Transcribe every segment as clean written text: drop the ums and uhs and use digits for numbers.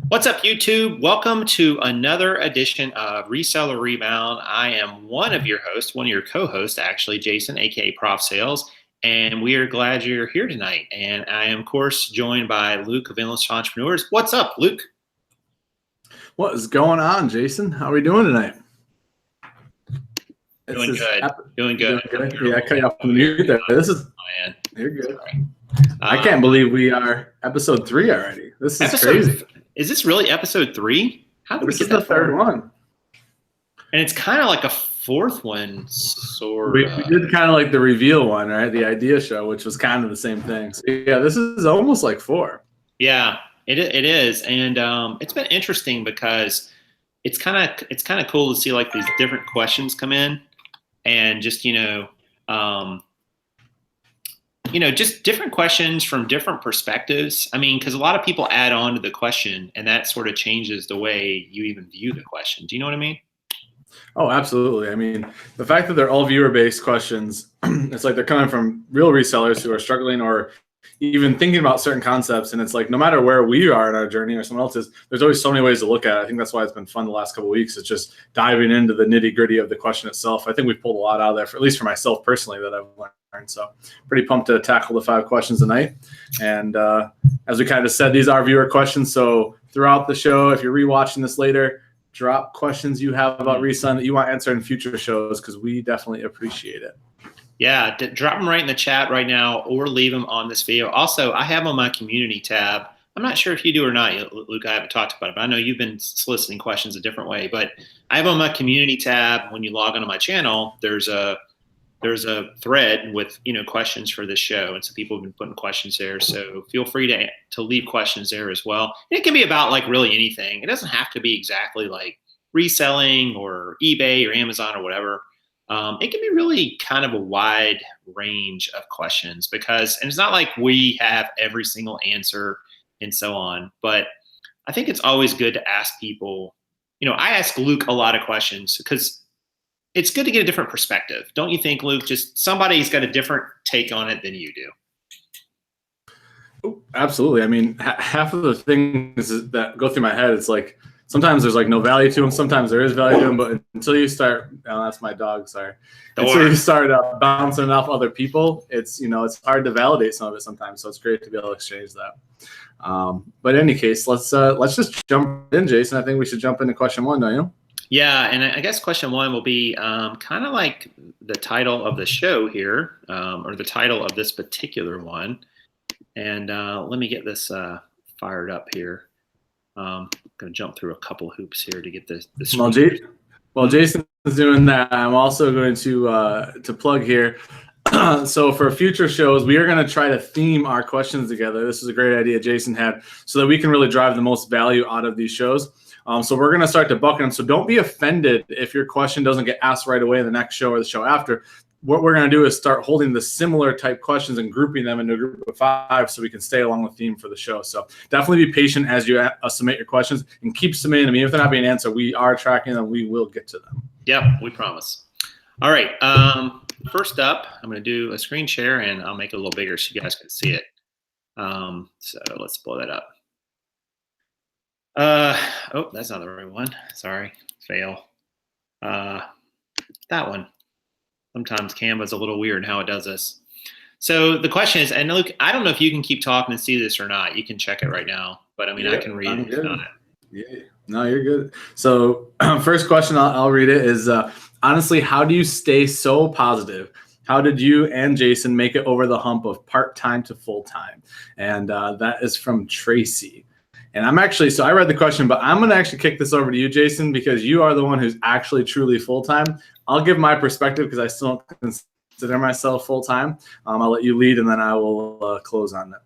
What's up, YouTube? Welcome to another edition of Reseller Rebound. I am one of your hosts, one of your co-hosts, actually, Jason, aka PROF Sales, and we are glad you're here tonight. And I am, of course, joined by Luke of Endless Entrepreneurs. What's up, Luke? What is going on, Jason? How are we doing tonight? Doing good. Doing good. Yeah, I cut you off from the mute there. Man. You're good. I can't believe we are episode 3 already. This is crazy. Is this really episode 3? How did we get that? This is the third one. And it's kind of like a fourth one, sort of. We did kind of like the reveal one, right? The idea show, which was kind of the same thing. So yeah, this is almost like 4. Yeah, it is, and it's been interesting because it's kind of cool to see like these different questions come in, and just just different questions from different perspectives. I mean, because a lot of people add on to the question, and that sort of changes the way you even view the question. Do you know what I mean? Oh, absolutely. I mean, the fact that they're all viewer-based questions, it's like they're coming from real resellers who are struggling or even thinking about certain concepts. And it's like, no matter where we are in our journey or someone else is, there's always so many ways to look at it. I think that's why it's been fun the last couple of weeks. It's just diving into the nitty-gritty of the question itself. I think we've pulled a lot out of there, at least for myself personally, that I've learned. So pretty pumped to tackle the 5 questions tonight. And as we kind of said, these are viewer questions. So throughout the show, if you're rewatching this later, drop questions you have about reselling that you want answered in future shows, because we definitely appreciate it. Yeah, drop them right in the chat right now, or leave them on this video. Also, I have on my community tab. I'm not sure if you do or not, Luke. I haven't talked about it, but I know you've been soliciting questions a different way. But I have on my community tab, when you log onto my channel, there's a thread with questions for this show, and so people have been putting questions there. So feel free to leave questions there as well. And it can be about like really anything. It doesn't have to be exactly like reselling or eBay or Amazon or whatever. It can be really kind of a wide range of questions, and it's not like we have every single answer and so on. But I think it's always good to ask people. I ask Luke a lot of questions because it's good to get a different perspective. Don't you think, Luke? Just somebody's got a different take on it than you do. Oh, absolutely. I mean, half of the things that go through my head, it's like sometimes there's like no value to them. Sometimes there is value to them. But until you start, that's my dog, sorry. Until you start bouncing off other people, it's hard to validate some of it sometimes. So it's great to be able to exchange that. But in any case, let's just jump in, Jason. I think we should jump into question 1, don't you? Yeah, and I guess question 1 will be kind of like the title of the show here, or the title of this particular one. And let me get this fired up here. I'm going to jump through a couple hoops here to get this. While Jason is doing that, I'm also going to plug here. So for future shows, we are going to try to theme our questions together. This is a great idea Jason had, so that we can really drive the most value out of these shows. So we're going to start to bucket them. So don't be offended if your question doesn't get asked right away in the next show or the show after. What we're going to do is start holding the similar type questions and grouping them into a group of 5 so we can stay along the theme for the show. So definitely be patient as you submit your questions, and keep submitting them. Even if they're not being answered, we are tracking them. We will get to them. Yep, we promise. All right. First up, I'm going to do a screen share, and I'll make it a little bigger so you guys can see it. So let's blow that up. Oh, that's not the right one. Sorry, fail. That one. Sometimes Canva's a little weird how it does this. So the question is, and Luke, I don't know if you can keep talking and see this or not. You can check it right now, but I mean, I can read it on it. Yeah, no, you're good. So first question, I'll read it, is honestly, how do you stay so positive? How did you and Jason make it over the hump of part-time to full-time? And that is from Tracy. And so I read the question, but I'm going to actually kick this over to you, Jason, because you are the one who's actually truly full-time. I'll give my perspective because I still don't consider myself full-time. I'll let you lead, and then I will close on that.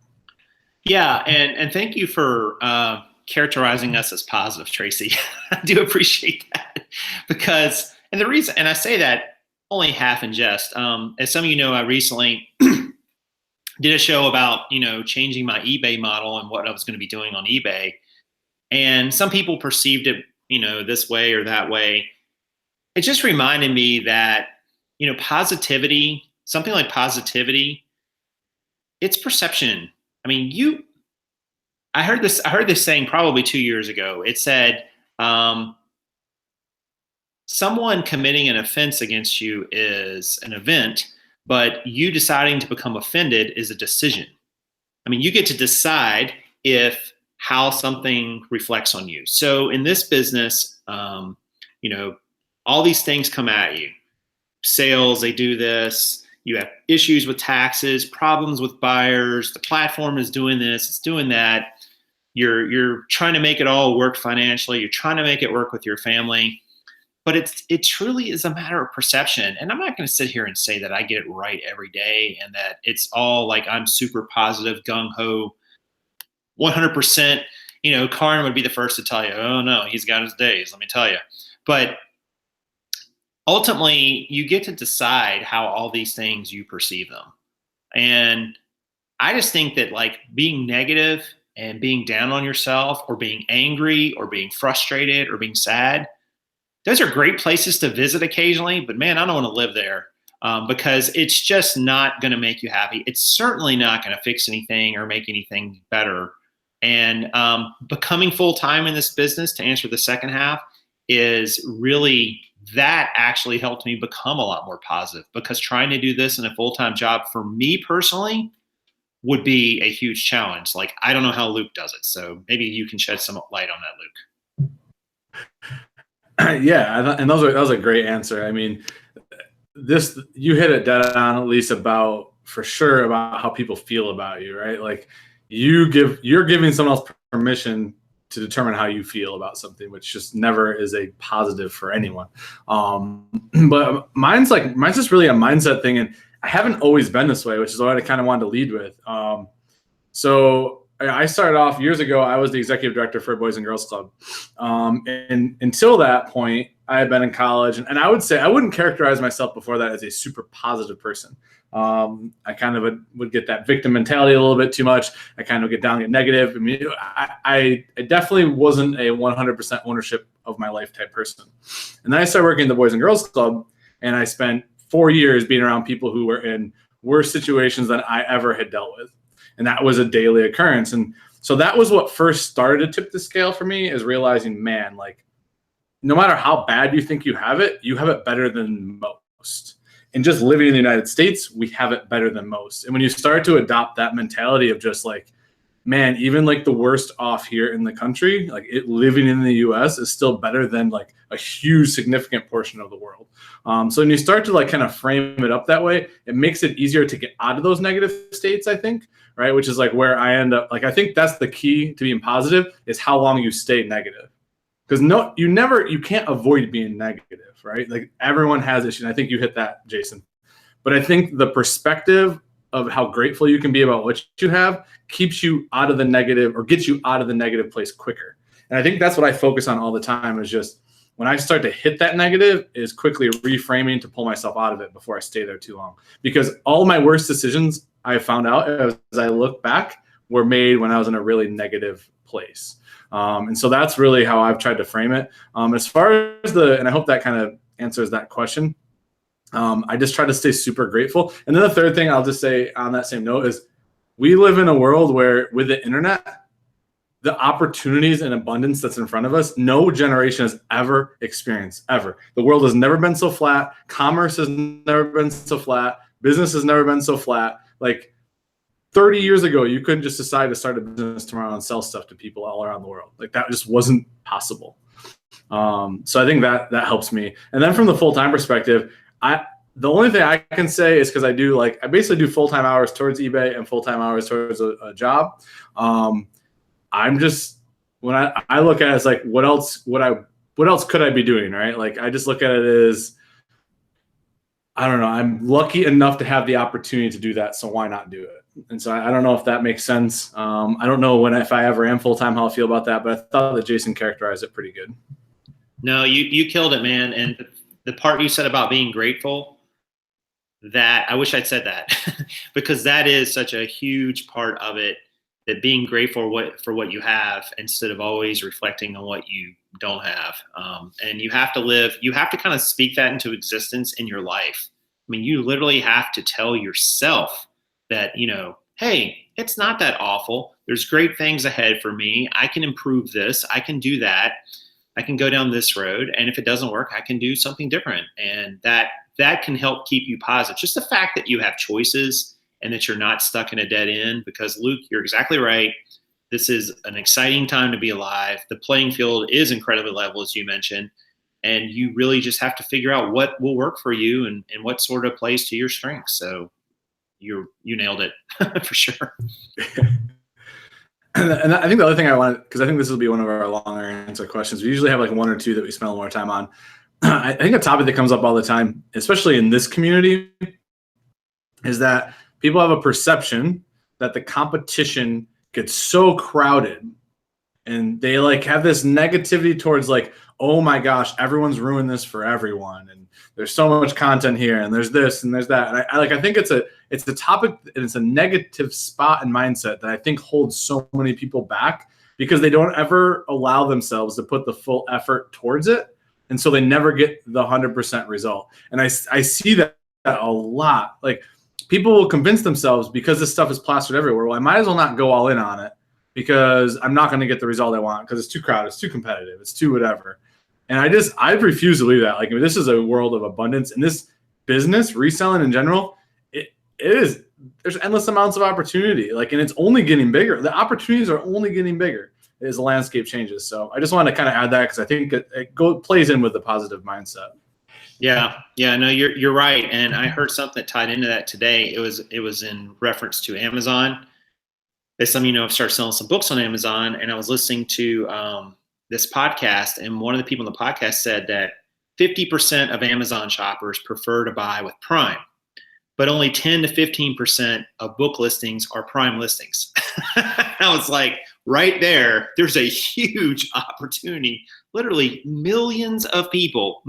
Yeah, and thank you for characterizing us as positive, Tracy. I do appreciate that, because, and the reason, and I say that only half in jest. As some of you know, I recently did a show about, changing my eBay model and what I was going to be doing on eBay. And some people perceived it, this way or that way. It just reminded me that, positivity, something like positivity, it's perception. I mean, I heard this saying probably 2 years ago. It said, someone committing an offense against you is an event, but you deciding to become offended is a decision. I mean, you get to decide if how something reflects on you. So in this business, all these things come at you. Sales, they do this. You have issues with taxes, problems with buyers. The platform is doing this, it's doing that. You're trying to make it all work financially. You're trying to make it work with your family. But it truly is a matter of perception. And I'm not going to sit here and say that I get it right every day and that it's all like I'm super positive, gung ho, 100%. Karin would be the first to tell you, oh no, he's got his days, let me tell you. But ultimately, you get to decide how all these things you perceive them. And I just think that like being negative and being down on yourself or being angry or being frustrated or being sad, those are great places to visit occasionally, but man, I don't want to live there because it's just not going to make you happy. It's certainly not going to fix anything or make anything better. And becoming full-time in this business, to answer the second half, is really, that actually helped me become a lot more positive, because trying to do this in a full-time job for me personally would be a huge challenge. Like, I don't know how Luke does it. So maybe you can shed some light on that, Luke. Yeah, and that was a great answer. I mean, you hit it dead on, at least for sure about how people feel about you, right? Like you're giving someone else permission to determine how you feel about something, which just never is a positive for anyone. But mine's just really a mindset thing, and I haven't always been this way, which is what I kind of wanted to lead with. So I started off years ago. I was the executive director for a Boys and Girls Club. And until that point, I had been in college. And I would say I wouldn't characterize myself before that as a super positive person. I kind of would get that victim mentality a little bit too much. I kind of get negative. I mean, I definitely wasn't a 100% ownership of my life type person. And then I started working at the Boys and Girls Club, and I spent 4 years being around people who were in worse situations than I ever had dealt with. And that was a daily occurrence. And so that was what first started to tip the scale for me, is realizing, man, like no matter how bad you think you have it better than most. And just living in the United States, we have it better than most. And when you start to adopt that mentality of just like, man, even like the worst off here in the country, like living in the US is still better than like a huge significant portion of the world. So when you start to like kind of frame it up that way, it makes it easier to get out of those negative states, I think, right? Which is like where I end up. Like, I think that's the key to being positive, is how long you stay negative. Because you can't avoid being negative, right? Like everyone has issues. And I think you hit that, Jason. But I think the perspective of how grateful you can be about what you have keeps you out of the negative, or gets you out of the negative place quicker. And I think that's what I focus on all the time, is just when I start to hit that negative, is quickly reframing to pull myself out of it before I stay there too long. Because all my worst decisions, I found out as I look back, were made when I was in a really negative place. And so that's really how I've tried to frame it. As far as and I hope that kind of answers that question. I just try to stay super grateful. And then the third thing I'll just say on that same note is, we live in a world where with the internet, the opportunities and abundance that's in front of us, no generation has ever experienced, ever. The world has never been so flat. Commerce has never been so flat. Business has never been so flat. Like 30 years ago, you couldn't just decide to start a business tomorrow and sell stuff to people all around the world. Like that just wasn't possible. So I think that helps me. And then from the full-time perspective, the only thing I can say is, because I basically do full-time hours towards eBay and full-time hours towards a job. I'm just, when I look at it, it's like, what else could I be doing, right? Like, I just look at it as, I don't know, I'm lucky enough to have the opportunity to do that, so why not do it? And so I don't know if that makes sense. I don't know if I ever am full-time, how I feel about that, but I thought that Jason characterized it pretty good. No, you killed it, man. And the part you said about being grateful, that I wish I'd said that because that is such a huge part of it, that being grateful for what you have instead of always reflecting on what you don't have. And you have to kind of speak that into existence in your life. I mean, you literally have to tell yourself that, hey, it's not that awful. there's great things ahead for me. I can improve this. I can do that. I can go down this road. And if it doesn't work, I can do something different. And that can help keep you positive. Just the fact that you have choices and that you're not stuck in a dead end, because Luke, you're exactly right. This is an exciting time to be alive. The playing field is incredibly level, as you mentioned, and you really just have to figure out what will work for you and what sort of plays to your strengths. So you nailed it for sure. And I think the other thing I wanted, because I think this will be one of our longer answer questions. We usually have like one or two that we spend more time on. I think a topic that comes up all the time, especially in this community, is that people have a perception that the competition gets so crowded and they like have this negativity towards like, oh my gosh, everyone's ruined this for everyone. And there's so much content here and there's this and there's that. And I think it's a topic and it's a negative spot and mindset that I think holds so many people back because they don't ever allow themselves to put the full effort towards it. And so they never get the 100% result. And I see that a lot. Like people will convince themselves because this stuff is plastered everywhere. Well, I might as well not go all in on it because I'm not going to get the result I want because it's too crowded, it's too competitive, it's too whatever. And I refuse to believe that. Like, I mean, this is a world of abundance, and this business, reselling in general, there's endless amounts of opportunity. Like, and it's only getting bigger. The opportunities are only getting bigger as the landscape changes. So I just want to kind of add that because I think it plays in with the positive mindset. Yeah, no, you're right. And I heard something that tied into that today. It was in reference to Amazon. As some of you know, I've started selling some books on Amazon, and I was listening to this podcast, and one of the people in the podcast said that 50% of Amazon shoppers prefer to buy with Prime, but only 10 to 15% of book listings are Prime listings. I was like, right there's a huge opportunity. Literally millions of people,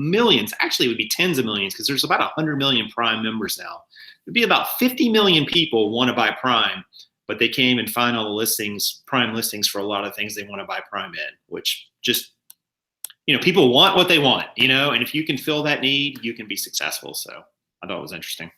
actually it would be tens of millions because there's about 100 million Prime members now. It'd be about 50 million people want to buy Prime, but they can't even find all the listings, Prime listings for a lot of things they want to buy Prime in, which just, people want what they want, and if you can fill that need, you can be successful. So I thought it was interesting.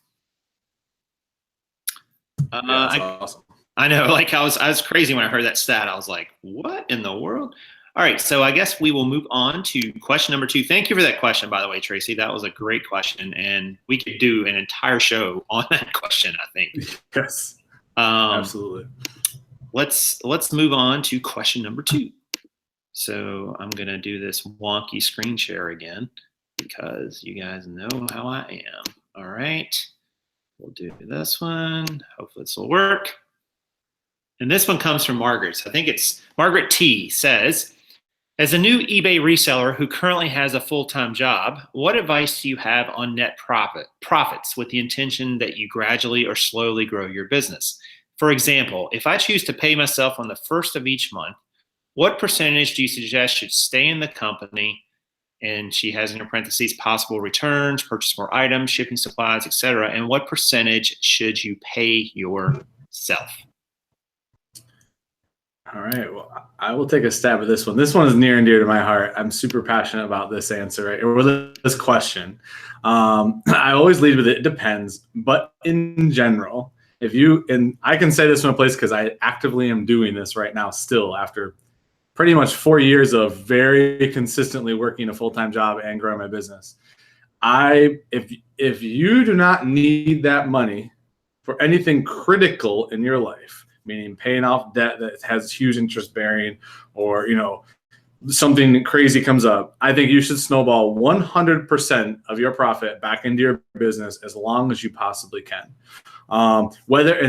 That's awesome. I know, like I was crazy when I heard that stat. I was like, what in the world? All right, so I guess we will move on to question number 2. Thank you for that question, by the way, Tracy. That was a great question, and we could do an entire show on that question, I think. Yes. Absolutely. Let's move on to question number 2. So I'm gonna do this wonky screen share again because you guys know how I am. All right, we'll do this one. Hopefully this will work. And this one comes from Margaret. So I think it's Margaret T. says, as a new eBay reseller who currently has a full-time job, what advice do you have on net profits with the intention that you gradually or slowly grow your business? For example, if I choose to pay myself on the first of each month, what percentage do you suggest should stay in the company? And she has in her parentheses possible returns, purchase more items, shipping supplies, etc. And what percentage should you pay yourself? All right. Well, I will take a stab at this one. This one is near and dear to my heart. I'm super passionate about this answer, right? Or this question. I always lead with it depends. But in general, and I can say this from a place because I actively am doing this right now still after pretty much 4 years of very consistently working a full-time job and growing my business. If you do not need that money for anything critical in your life, meaning paying off debt that has huge interest bearing, or something crazy comes up, I think you should snowball 100% of your profit back into your business as long as you possibly can. And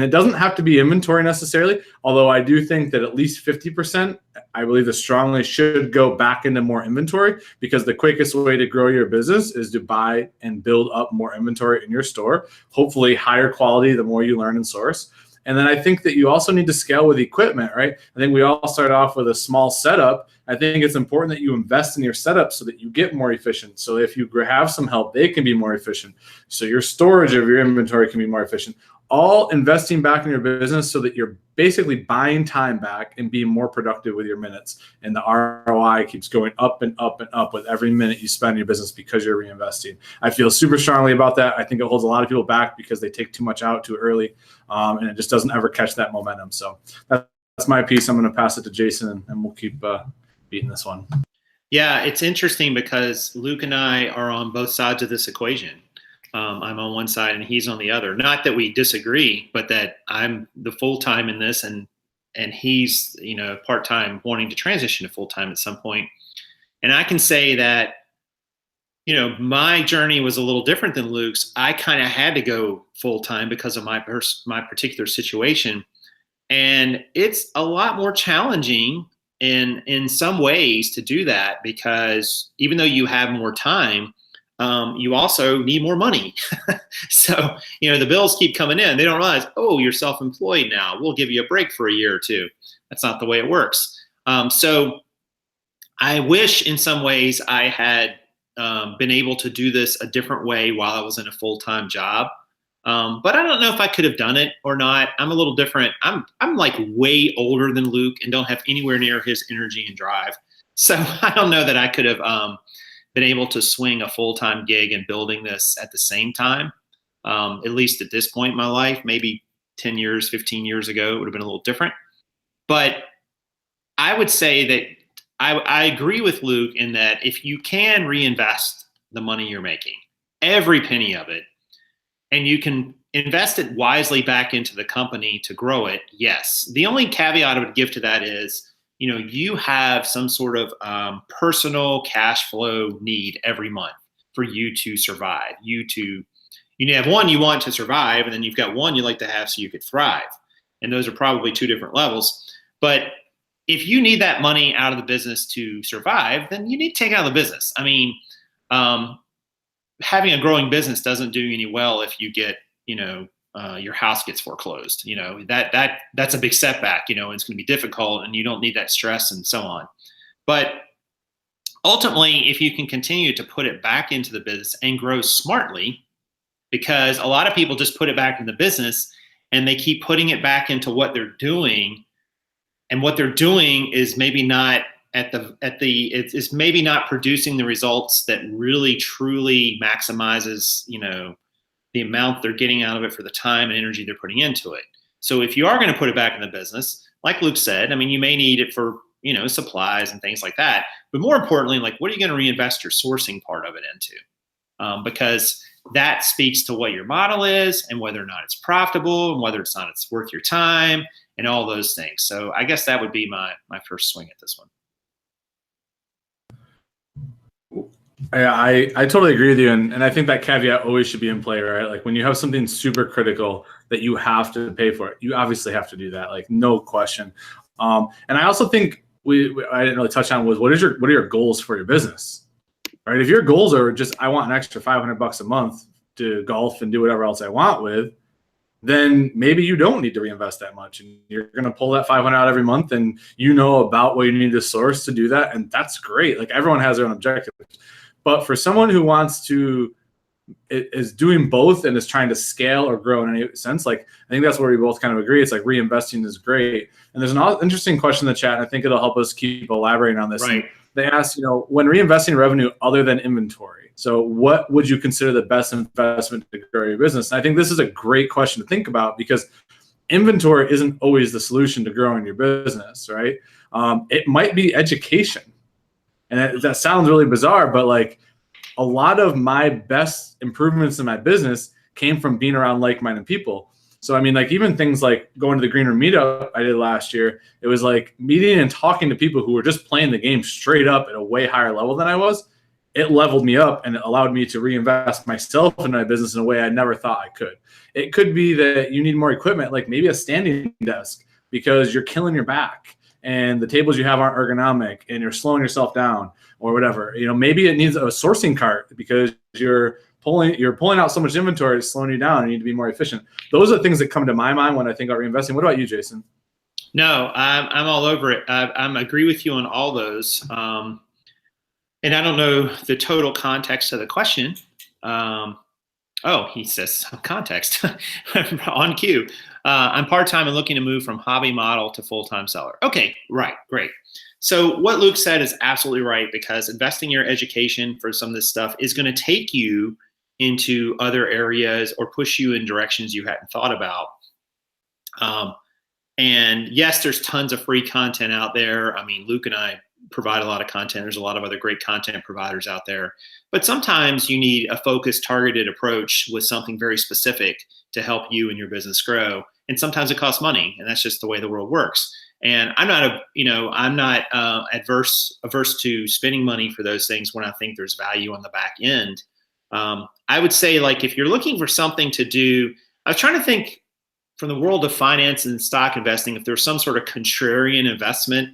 it doesn't have to be inventory necessarily, although I do think that at least 50%, I believe that strongly should go back into more inventory, because the quickest way to grow your business is to buy and build up more inventory in your store, hopefully higher quality the more you learn and source. And then I think that you also need to scale with equipment, right? I think we all start off with a small setup. I think it's important that you invest in your setup so that you get more efficient. So if you have some help, they can be more efficient. So your storage of your inventory can be more efficient. All investing back in your business so that you're basically buying time back and being more productive with your minutes. And the ROI keeps going up and up and up with every minute you spend in your business because you're reinvesting. I feel super strongly about that. I think it holds a lot of people back because they take too much out too early, and it just doesn't ever catch that momentum. So that's that's my piece. I'm going to pass it to Jason, and we'll keep beating this one. Yeah, it's interesting because Luke and I are on both sides of this equation. I'm on one side and he's on the other. Not that we disagree, but that I'm the full-time in this and he's, part-time wanting to transition to full-time at some point. And I can say that, my journey was a little different than Luke's. I kind of had to go full-time because of my particular situation. And it's a lot more challenging in some ways to do that, because even though you have more time, you also need more money. So, the bills keep coming in. They don't realize, oh, you're self-employed now. We'll give you a break for a year or two. That's not the way it works. So I wish in some ways I had been able to do this a different way while I was in a full-time job. But I don't know if I could have done it or not. I'm a little different. I'm like way older than Luke and don't have anywhere near his energy and drive. So I don't know that I could have been able to swing a full-time gig and building this at the same time. At least at this point in my life, maybe 10 years, 15 years ago, it would have been a little different. But I would say that I agree with Luke in that if you can reinvest the money you're making, every penny of it, and you can invest it wisely back into the company to grow it, yes. The only caveat I would give to that is, you have some sort of personal cash flow need every month for you to survive. You have one you want to survive, and then you've got one you like to have so you could thrive. And those are probably two different levels. But if you need that money out of the business to survive, then you need to take it out of the business. I mean, having a growing business doesn't do you any well if you get, your house gets foreclosed. That's a big setback. It's going to be difficult, and you don't need that stress and so on. But ultimately, if you can continue to put it back into the business and grow smartly, because a lot of people just put it back in the business and they keep putting it back into what they're doing. And what they're doing is maybe not it's maybe not producing the results that really truly maximizes, the amount they're getting out of it for the time and energy they're putting into it. So if you are going to put it back in the business, like Luke said, I mean, you may need it for, supplies and things like that. But more importantly, like, what are you going to reinvest your sourcing part of it into? Because that speaks to what your model is and whether or not it's profitable and whether it's worth your time and all those things. So I guess that would be my first swing at this one. I totally agree with you. And I think that caveat always should be in play, right? Like when you have something super critical that you have to pay for it, you obviously have to do that, like no question. And I also think I didn't really touch on was what are your goals for your business, right? If your goals are just, I want an extra $500 a month to golf and do whatever else I want with, then maybe you don't need to reinvest that much, and you're going to pull that 500 out every month, and about what you need to source to do that. And that's great. Like everyone has their own objectives. But for someone who is doing both and is trying to scale or grow in any sense, like I think that's where we both kind of agree. It's like reinvesting is great. And there's an interesting question in the chat, and I think it'll help us keep elaborating on this. Right. They asked, when reinvesting revenue other than inventory, so what would you consider the best investment to grow your business? And I think this is a great question to think about, because inventory isn't always the solution to growing your business, right? It might be education. And that sounds really bizarre, but like a lot of my best improvements in my business came from being around like-minded people. So, I mean, like even things like going to the Green Room meetup I did last year, it was like meeting and talking to people who were just playing the game straight up at a way higher level than I was. It leveled me up and it allowed me to reinvest myself in my business in a way I never thought I could. It could be that you need more equipment, like maybe a standing desk, because you're killing your back and the tables you have aren't ergonomic and you're slowing yourself down or whatever. Maybe it needs a sourcing cart because you're pulling out so much inventory, it's slowing you down, and you need to be more efficient. Those are the things that come to my mind when I think about reinvesting. What about you, Jason? No, I'm all over it. I agree with you on all those. And I don't know the total context of the question. He says context on cue. I'm part-time and looking to move from hobby model to full-time seller. Okay, right, great. So what Luke said is absolutely right, because investing in your education for some of this stuff is going to take you into other areas or push you in directions you hadn't thought about. And yes, there's tons of free content out there. I mean, Luke and I provide a lot of content. There's a lot of other great content providers out there. But sometimes you need a focused, targeted approach with something very specific to help you and your business grow. And sometimes it costs money, and that's just the way the world works. And I'm not adverse to spending money for those things when I think there's value on the back end. I would say, like, if you're looking for something to do, I was trying to think from the world of finance and stock investing, if there's some sort of contrarian investment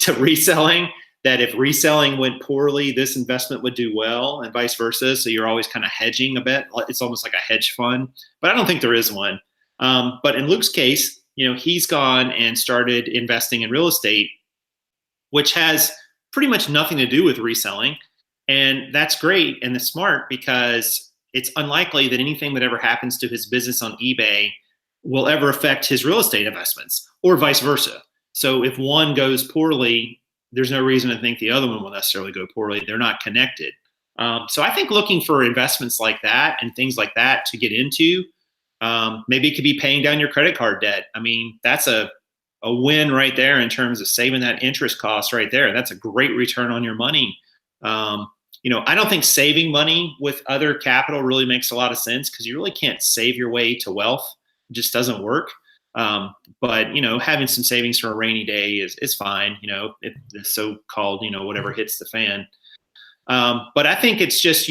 to reselling, that if reselling went poorly, this investment would do well, and vice versa. So you're always kind of hedging a bit. It's almost like a hedge fund, but I don't think there is one. But in Luke's case, he's gone and started investing in real estate, which has pretty much nothing to do with reselling. And that's great and it's smart, because it's unlikely that anything that ever happens to his business on eBay will ever affect his real estate investments, or vice versa. So if one goes poorly, there's no reason to think the other one will necessarily go poorly. They're not connected. So I think looking for investments like that and things like that to get into, maybe it could be paying down your credit card debt. I mean, that's a win right there in terms of saving that interest cost right there. That's a great return on your money. I don't think saving money with other capital really makes a lot of sense, because you really can't save your way to wealth. It just doesn't work. But having some savings for a rainy day is fine. If the so-called, whatever hits the fan. But I think it's just,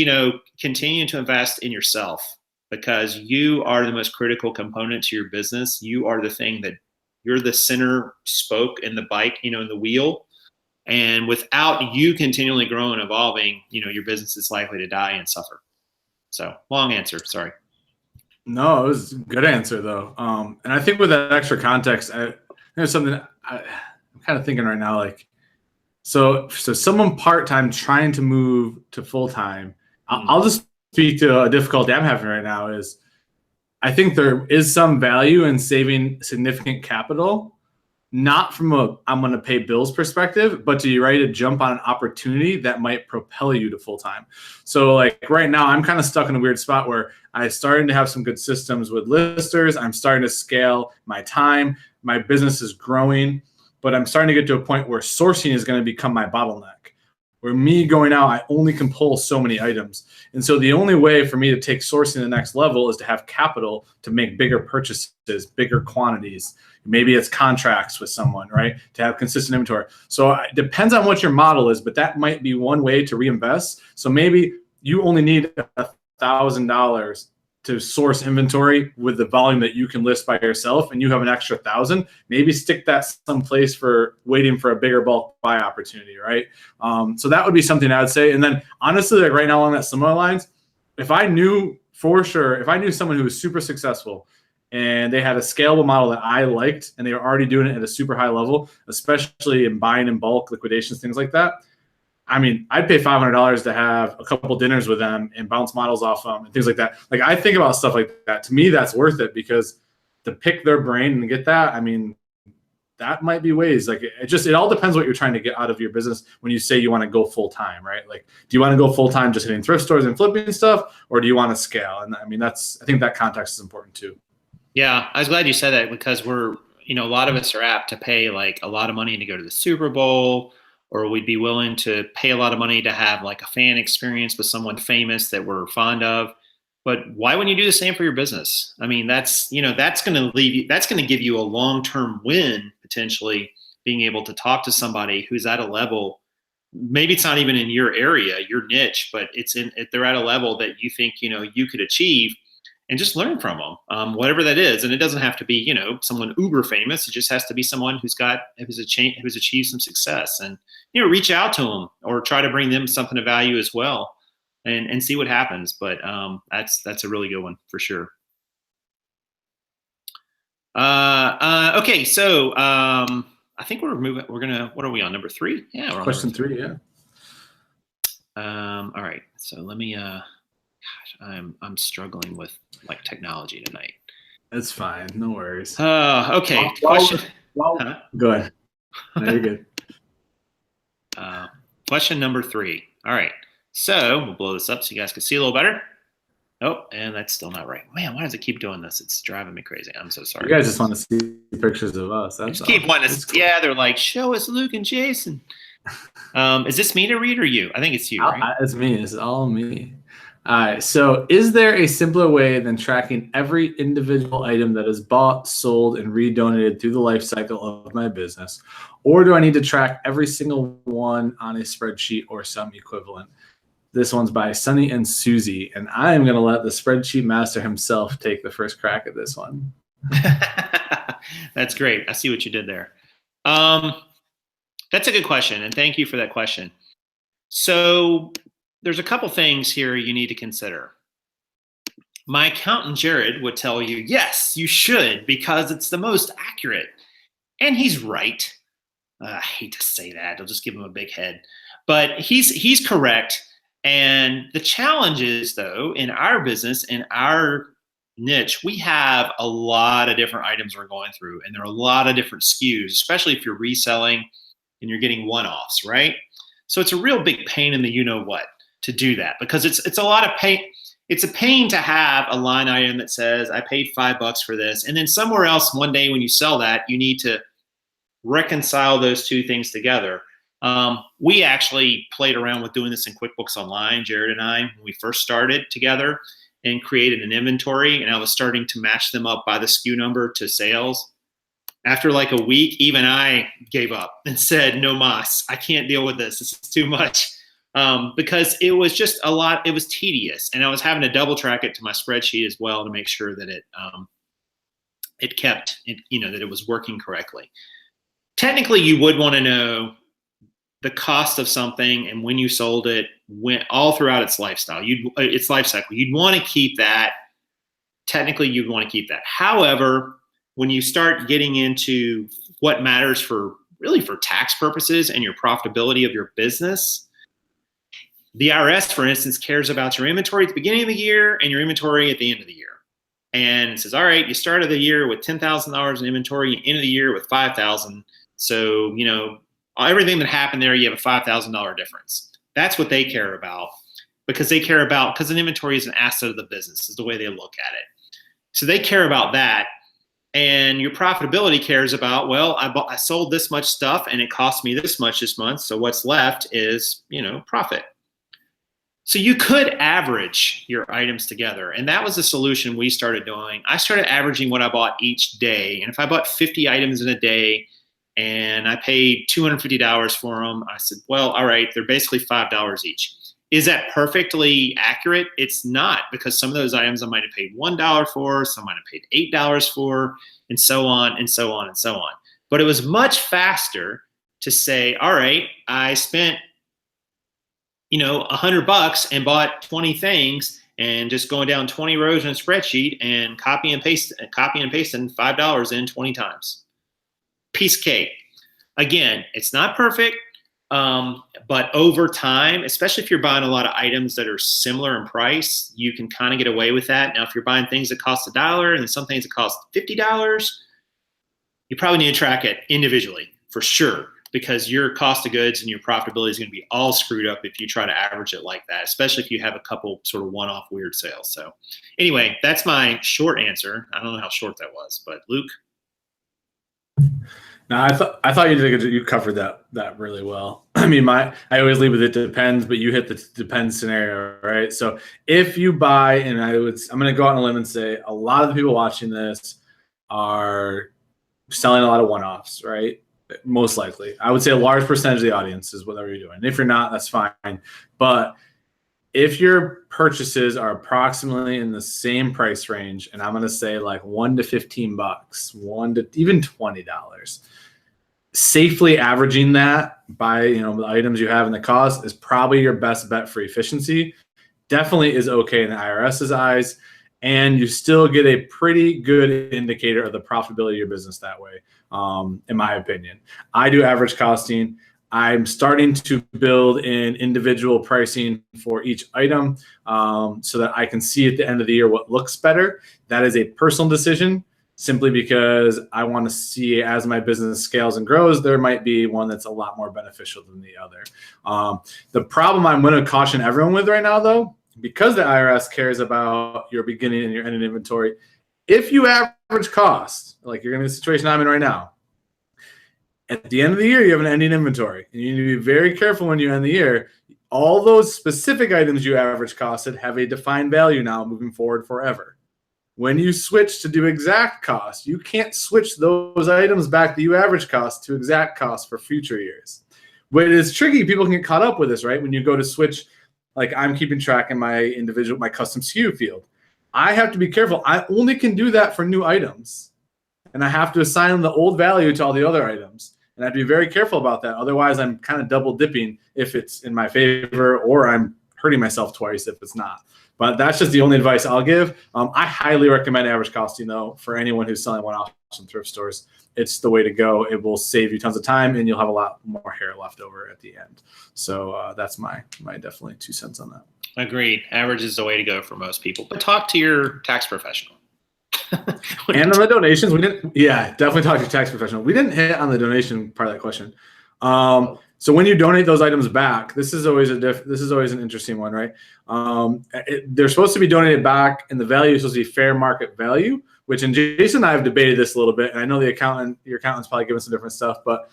continuing to invest in yourself, because you are the most critical component to your business. You are the thing that you're the center spoke in the bike, in the wheel. And without you continually growing and evolving, your business is likely to die and suffer. So long answer. Sorry. No, it was a good answer though. And I think with that extra context, there's something I'm kind of thinking right now, like, so someone part-time trying to move to full-time, I'll just speak to a difficulty I'm having right now is I think there is some value in saving significant capital, not from I'm going to pay bills perspective, but to ready to jump on an opportunity that might propel you to full-time. So like right now, I'm kind of stuck in a weird spot where I'm starting to have some good systems with listers. I'm starting to scale my time. My business is growing, but I'm starting to get to a point where sourcing is going to become my bottleneck. Where me going out, I only can pull so many items. And so the only way for me to take sourcing to the next level is to have capital to make bigger purchases, bigger quantities. Maybe it's contracts with someone, right? To have consistent inventory. So it depends on what your model is, but that might be one way to reinvest. So maybe you only need $1,000 to source inventory with the volume that you can list by yourself, and you have an extra 1,000. Maybe stick that someplace for waiting for a bigger bulk buy opportunity, right? So that would be something I would say. And then honestly, like right now along that similar lines, if I knew someone who was super successful and they had a scalable model that I liked, and they were already doing it at a super high level, especially in buying in bulk, liquidations, things like that, I mean, I'd pay $500 to have a couple dinners with them and bounce models off them and things like that. Like, I think about stuff like that. To me, that's worth it, because to pick their brain and get that, I mean, that might be ways. Like, it all depends what you're trying to get out of your business when you say you want to go full time, right? Like, do you want to go full time just hitting thrift stores and flipping stuff, or do you want to scale? And I mean, I think that context is important too. Yeah, I was glad you said that, because a lot of us are apt to pay like a lot of money to go to the Super Bowl, or we'd be willing to pay a lot of money to have like a fan experience with someone famous that we're fond of. But why wouldn't you do the same for your business? I mean, that's going to give you a long-term win, potentially being able to talk to somebody who's at a level, maybe it's not even in your area, your niche, but they're at a level that you think, you could achieve, and just learn from them, whatever that is. And it doesn't have to be, someone uber famous. It just has to be someone who's achieved some success, and, reach out to them or try to bring them something of value as well, and see what happens. But that's a really good one for sure. Okay. So I think what are we on? Number 3? Yeah. We're on Question 3. Yeah. All right. So let me, I'm struggling with like technology tonight. It's fine. No worries. Okay. Question. Go ahead. No, you're good. Question number 3. All right. So we'll blow this up so you guys can see a little better. Oh, and that's still not right. Man, why does it keep doing this? It's driving me crazy. I'm so sorry. You guys just want to see pictures of us. I That's just keep all. wanting to. It's cool. Yeah, they're like, show us Luke and Jason. Is this me to read or you? I think it's you, right? It's me. It's all me. All right. So, is there a simpler way than tracking every individual item that is bought, sold, and redonated through the life cycle of my business? Or do I need to track every single one on a spreadsheet or some equivalent? This one's by Sunny and Susie, and I am going to let the spreadsheet master himself take the first crack at this one. That's great. I see what you did there. That's a good question, and thank you for that question. So there's a couple things here you need to consider. My accountant, Jared, would tell you, yes, you should, because it's the most accurate. And he's right. I hate to say that. I'll just give him a big head. But he's correct. And the challenge is, though, in our business, in our niche, we have a lot of different items we're going through, and there are a lot of different SKUs, especially if you're reselling and you're getting one-offs, right? So it's a real big pain in the you-know-what to do that, because it's a lot of pain. It's a pain to have a line item that says, I paid $5 for this, and then somewhere else one day when you sell that, you need to reconcile those two things together. We actually played around with doing this in QuickBooks Online, Jared and I, when we first started together, and created an inventory, and I was starting to match them up by the SKU number to sales. After like a week, even I gave up and said, no mas, I can't deal with this. This is too much. Because it was just a lot. It was tedious, and I was having to double track it to my spreadsheet as well to make sure that it kept it, that it was working correctly. Technically, you would want to know the cost of something and when you sold it, when all throughout its lifestyle, its life cycle. You'd want to keep that. Technically, you'd want to keep that. However, when you start getting into what matters for tax purposes and your profitability of your business, the IRS, for instance, cares about your inventory at the beginning of the year and your inventory at the end of the year. And it says, all right, you started the year with $10,000 in inventory, you ended the year with $5,000. So, everything that happened there, you have a $5,000 difference. That's what they care about, because an inventory is an asset of the business, is the way they look at it. So they care about that. And your profitability cares about, well, I sold this much stuff and it cost me this much this month. So what's left is, profit. So you could average your items together. And that was the solution we started doing. I started averaging what I bought each day. And if I bought 50 items in a day and I paid $250 for them, I said, well, all right, they're basically $5 each. Is that perfectly accurate? It's not, because some of those items I might have paid $1 for, some might have paid $8 for, and so on and so on and so on. But it was much faster to say, all right, I spent $100 and bought 20 things, and just going down 20 rows in a spreadsheet and copy and pasting $5 in 20 times. Piece of cake. Again, it's not perfect. But over time, especially if you're buying a lot of items that are similar in price, you can kind of get away with that. Now, if you're buying things that cost $1 and some things that cost $50, you probably need to track it individually for sure, because your cost of goods and your profitability is going to be all screwed up if you try to average it like that, especially if you have a couple sort of one-off weird sales. So anyway, that's my short answer. I don't know how short that was, but Luke? No, I thought you covered that really well. I mean, I always leave with it depends, but you hit the depends scenario, right? So if you buy, and I'm going to go out on a limb and say a lot of the people watching this are selling a lot of one-offs, right? Most likely, I would say a large percentage of the audience is whatever you're doing. If you're not, that's fine. But if your purchases are approximately in the same price range, and I'm going to say like $1 to $15, $1 to even $20, safely averaging that by the items you have and the cost is probably your best bet for efficiency. Definitely is okay in the IRS's eyes, and you still get a pretty good indicator of the profitability of your business that way. In my opinion, I do average costing. I'm starting to build in individual pricing for each item so that I can see at the end of the year what looks better. That is a personal decision, simply because I want to see, as my business scales and grows, there might be one that's a lot more beneficial than the other. The problem I'm going to caution everyone with right now, though, because the IRS cares about your beginning and your ending inventory, if you average cost, like you're in the situation I'm in right now, at the end of the year, you have an ending inventory, and you need to be very careful when you end the year. All those specific items you average costed have a defined value now moving forward forever. When you switch to do exact cost, you can't switch those items back that you average cost to exact cost for future years. But it's tricky. People can get caught up with this, right? When you go to switch, like I'm keeping track in my custom SKU field. I have to be careful. I only can do that for new items. And I have to assign the old value to all the other items. And I have to be very careful about that. Otherwise, I'm kind of double dipping if it's in my favor, or I'm hurting myself twice if it's not. But that's just the only advice I'll give. I highly recommend average costing, though, for anyone who's selling one-off in thrift stores. It's the way to go. It will save you tons of time, and you'll have a lot more hair left over at the end. So that's my definitely 2 cents on that. Agreed. Average is the way to go for most people. But talk to your tax professional. And on the donations, definitely talk to your tax professional. We didn't hit on the donation part of that question. So when you donate those items back, this is always an interesting one, right? They're supposed to be donated back, and the value is supposed to be fair market value. Which, and Jason and I have debated this a little bit, and I know your accountant's probably given some different stuff, but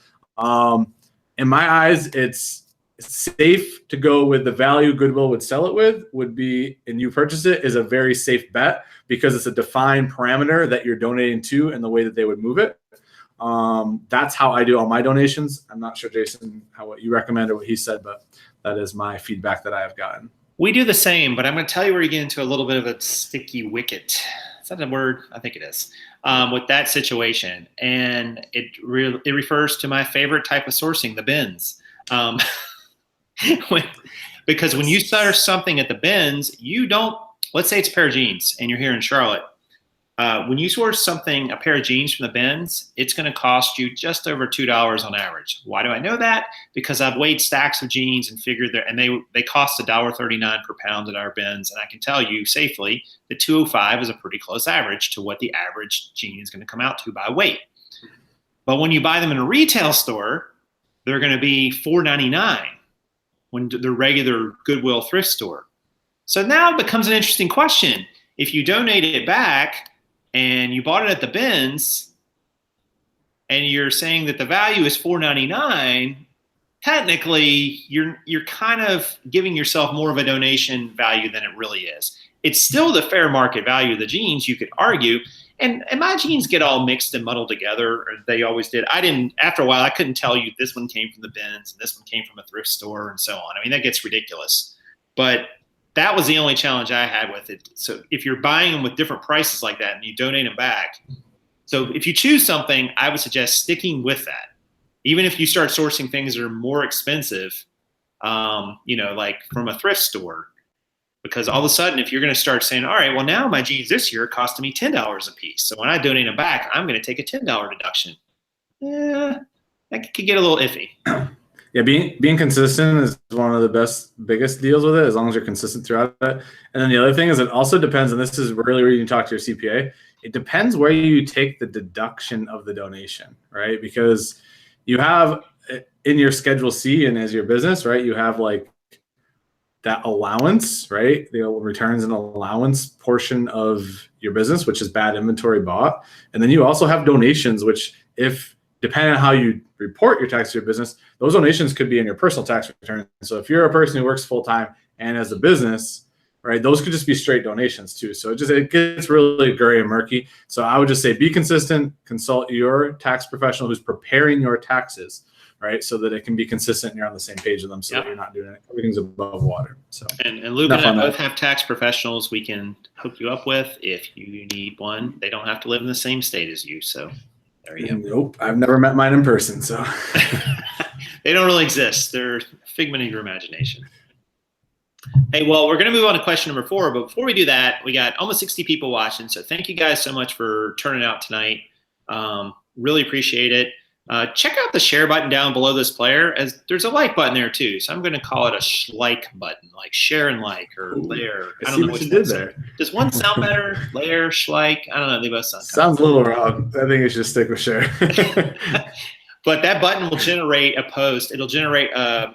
in my eyes, it's safe to go with the value Goodwill would sell it with would be, and you purchase it, is a very safe bet because it's a defined parameter that you're donating to and the way that they would move it. That's how I do all my donations. I'm not sure, Jason, what you recommend or what he said, but that is my feedback that I have gotten. We do the same, but I'm going to tell you where you get into a little bit of a sticky wicket. Is that a word? I think it is. With that situation, and it refers to my favorite type of sourcing, the bins. Because when you source something at the bins, you don't. Let's say it's a pair of jeans, and you're here in Charlotte. When you source a pair of jeans from the bins, it's going to cost you just over $2 on average. Why do I know that? Because I've weighed stacks of jeans and figured and they cost $1.39 per pound at our bins. And I can tell you safely that $2.05 is a pretty close average to what the average jean is going to come out to by weight. But when you buy them in a retail store, they're going to be $4.99 when the regular Goodwill thrift store. So now it becomes an interesting question. If you donate it back and you bought it at the bins and you're saying that the value is $4.99, technically you're kind of giving yourself more of a donation value than it really is. It's still the fair market value of the jeans, you could argue. And my jeans get all mixed and muddled together, or they always did. After a while, I couldn't tell you this one came from the bins and this one came from a thrift store and so on. I mean, that gets ridiculous. But that was the only challenge I had with it. So if you're buying them with different prices like that and you donate them back, so if you choose something, I would suggest sticking with that. Even if you start sourcing things that are more expensive, like from a thrift store, because all of a sudden, if you're going to start saying, all right, well, now my jeans this year costing me $10 a piece. So when I donate them back, I'm going to take a $10 deduction. That could get a little iffy. Yeah, being consistent is one of the biggest deals with it, as long as you're consistent throughout it. And then the other thing is it also depends, and this is really where you can talk to your CPA, it depends where you take the deduction of the donation, right? Because you have in your Schedule C and as your business, right, you have like that allowance, right? The returns and allowance portion of your business, which is bad inventory bought. And then you also have donations, which depending on how you report your tax to your business, those donations could be in your personal tax return. So if you're a person who works full-time and as a business, right, those could just be straight donations too. So it gets really gray and murky. So I would just say be consistent, consult your tax professional who's preparing your taxes, right, so that it can be consistent and you're on the same page with them, so that you're not doing it. Everything's above water. So and Luke and I both have tax professionals we can hook you up with if you need one. They don't have to live in the same state as you. So there you go. Nope, I've never met mine in person. So they don't really exist. They're a figment of your imagination. Hey, well, we're going to move on to question number 4. But before we do that, we got almost 60 people watching. So thank you guys so much for turning out tonight. Really appreciate it. Check out the share button down below this player, as there's a like button there too. So I'm going to call it a like button, like share and like, or layer. I don't know what you did there. Does one sound better? Layer, like? I don't know. They both sounds a little wrong. I think you should stick with share. But that button will generate a post. It'll generate a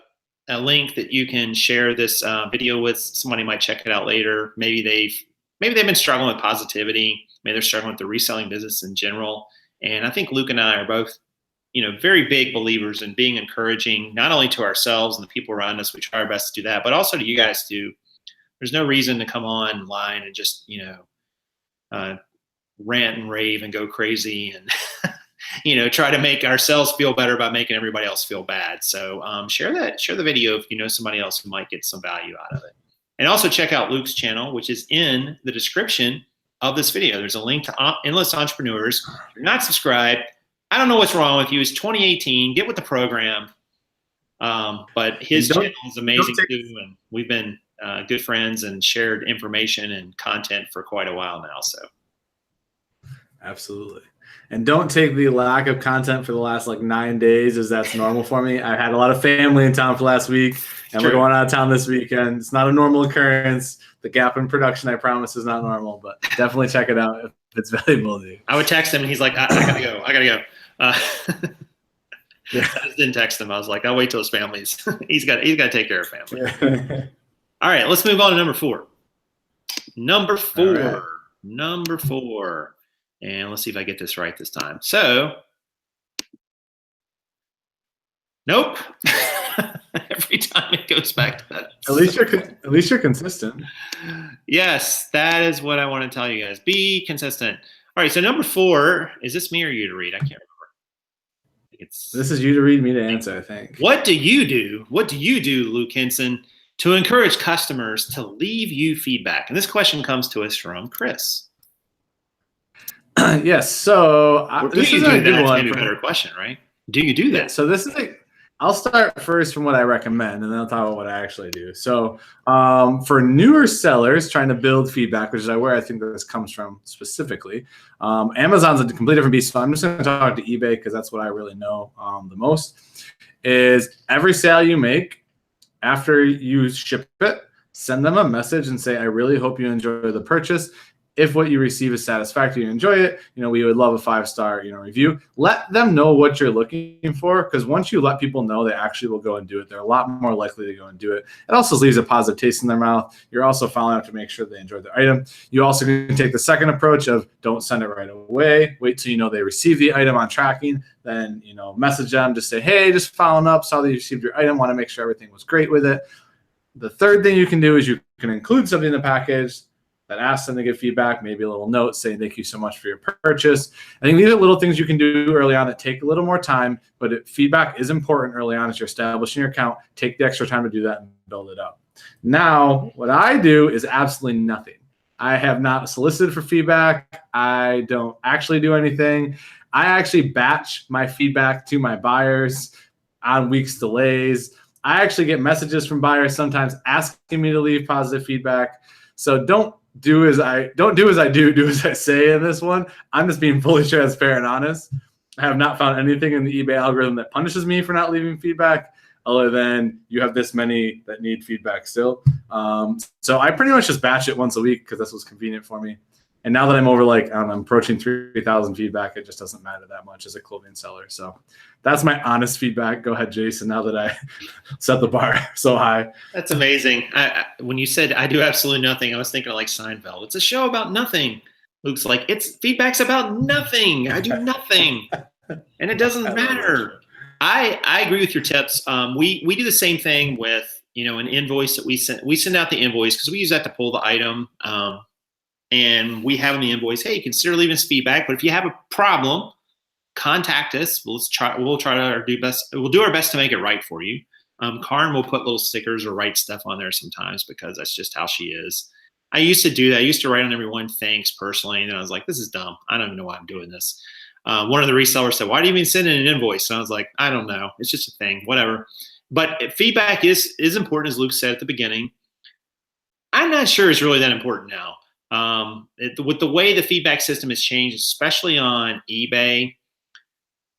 a link that you can share this video with. Somebody might check it out later. Maybe they've been struggling with positivity. Maybe they're struggling with the reselling business in general. And I think Luke and I are both, very big believers in being encouraging, not only to ourselves and the people around us. We try our best to do that, but also to you guys too. There's no reason to come online and just, rant and rave and go crazy and, try to make ourselves feel better by making everybody else feel bad. So share the video if you know somebody else who might get some value out of it. And also check out Luke's channel, which is in the description of this video. There's a link to Endless Entrepreneurs. If you're not subscribed, I don't know what's wrong with you. It's 2018. Get with the program. But his channel is amazing too. And we've been good friends and shared information and content for quite a while now. So. Absolutely. And don't take the lack of content for the last 9 days as that's normal for me. I had a lot of family in town for last week, and we're going out of town this weekend. It's not a normal occurrence. The gap in production, I promise, is not normal, but definitely check it out if it's valuable to you. I would text him, and he's like, I gotta go. I just didn't text him. I was like, I'll wait till his family's. he's got to take care of family. Yeah. All right, let's move on to number 4. Number four. And let's see if I get this right this time. So, nope. Every time it goes back to that. At least you're consistent. Yes, that is what I want to tell you guys. Be consistent. All right. So number 4, is this me or you to read? I can't remember. This is you to read, me to answer, I think. What do you do, Luke Henson, to encourage customers to leave you feedback? And this question comes to us from Chris. Yes. So this is a good one. Maybe a better question, right? Do you do that? Yeah, so this is I'll start first from what I recommend, and then I'll talk about what I actually do. So for newer sellers trying to build feedback, which is where I think this comes from specifically, Amazon's a completely different beast. So I'm just going to talk to eBay because that's what I really know the most. Is every sale you make, after you ship it, send them a message and say, I really hope you enjoy the purchase. If what you receive is satisfactory and enjoy it, we would love a 5-star, review. Let them know what you're looking for, because once you let people know, they actually will go and do it. They're a lot more likely to go and do it. It also leaves a positive taste in their mouth. You're also following up to make sure they enjoyed the item. You also can take the second approach of don't send it right away. Wait till they receive the item on tracking. Then, message them, just say, hey, just following up, saw that you received your item, want to make sure everything was great with it. The third thing you can do is you can include something in the package that asks them to give feedback, maybe a little note saying thank you so much for your purchase. I think these are little things you can do early on that take a little more time, but feedback is important early on as you're establishing your account. Take the extra time to do that and build it up. Now, what I do is absolutely nothing. I have not solicited for feedback. I don't actually do anything. I actually batch my feedback to my buyers on weeks delays. I actually get messages from buyers sometimes asking me to leave positive feedback. So don't do as I do as I say in this one. I'm just being fully transparent and honest. I have not found anything in the eBay algorithm that punishes me for not leaving feedback, other than you have this many that need feedback still. So I pretty much just batch it once a week because this was convenient for me. And now that I'm over I'm approaching 3,000 feedback, it just doesn't matter that much as a clothing seller. So that's my honest feedback. Go ahead, Jason, now that I set the bar so high. That's amazing. When you said I do absolutely nothing, I was thinking like Seinfeld. It's a show about nothing. Luke's like, feedback's about nothing. I do nothing. And it doesn't matter. I agree with your tips. We do the same thing with, an invoice that we send out the invoice because we use that to pull the item. And we have in the invoice, hey, consider leaving us feedback. But if you have a problem, contact us. We'll try to do best. We'll do our best to make it right for you. Karen will put little stickers or write stuff on there sometimes because that's just how she is. I used to do that. I used to write on everyone thanks personally, and then I was like, this is dumb. I don't even know why I'm doing this. One of the resellers said, why do you even send in an invoice? And I was like, I don't know. It's just a thing, whatever. But feedback is important, as Luke said at the beginning. I'm not sure it's really that important now. With the way the feedback system has changed, especially on eBay,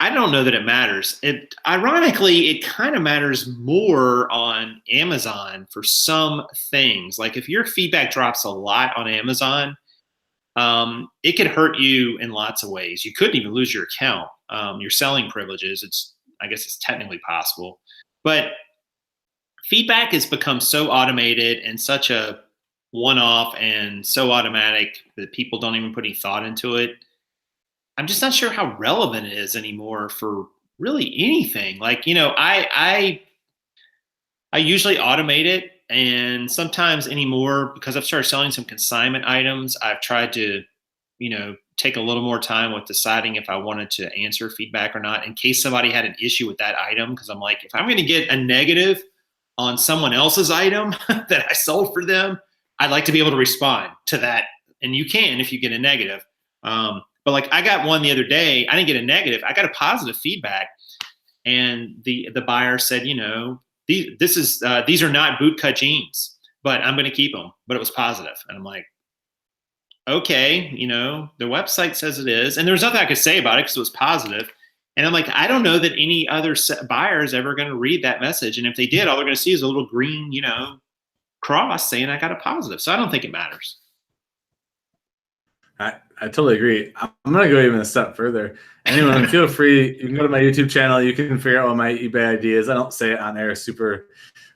I don't know that it matters. Ironically, it kind of matters more on Amazon for some things. Like if your feedback drops a lot on Amazon, it could hurt you in lots of ways. You couldn't even lose your account, your selling privileges. I guess it's technically possible. But feedback has become so automated and such a one-off and so automatic that people don't even put any thought into it. I'm just not sure how relevant it is anymore for really anything. Like, I usually automate it, and sometimes anymore, because I've started selling some consignment items, I've tried to, take a little more time with deciding if I wanted to answer feedback or not in case somebody had an issue with that item. Because I'm like, if I'm going to get a negative on someone else's item that I sold for them, I'd like to be able to respond to that. And you can if you get a negative. But like I got one the other day, I didn't get a negative. I got a positive feedback, and the buyer said, these are not bootcut jeans, but I'm going to keep them. But it was positive, and I'm like, okay, the website says it is, and there was nothing I could say about it because it was positive. And I'm like, I don't know that any other buyer is ever going to read that message, and if they did, all they're going to see is a little green, cross saying I got a positive. So I don't think it matters. I totally agree. I'm going to go even a step further. Anyone, feel free. You can go to my YouTube channel. You can figure out what my eBay ID is. I don't say it on air super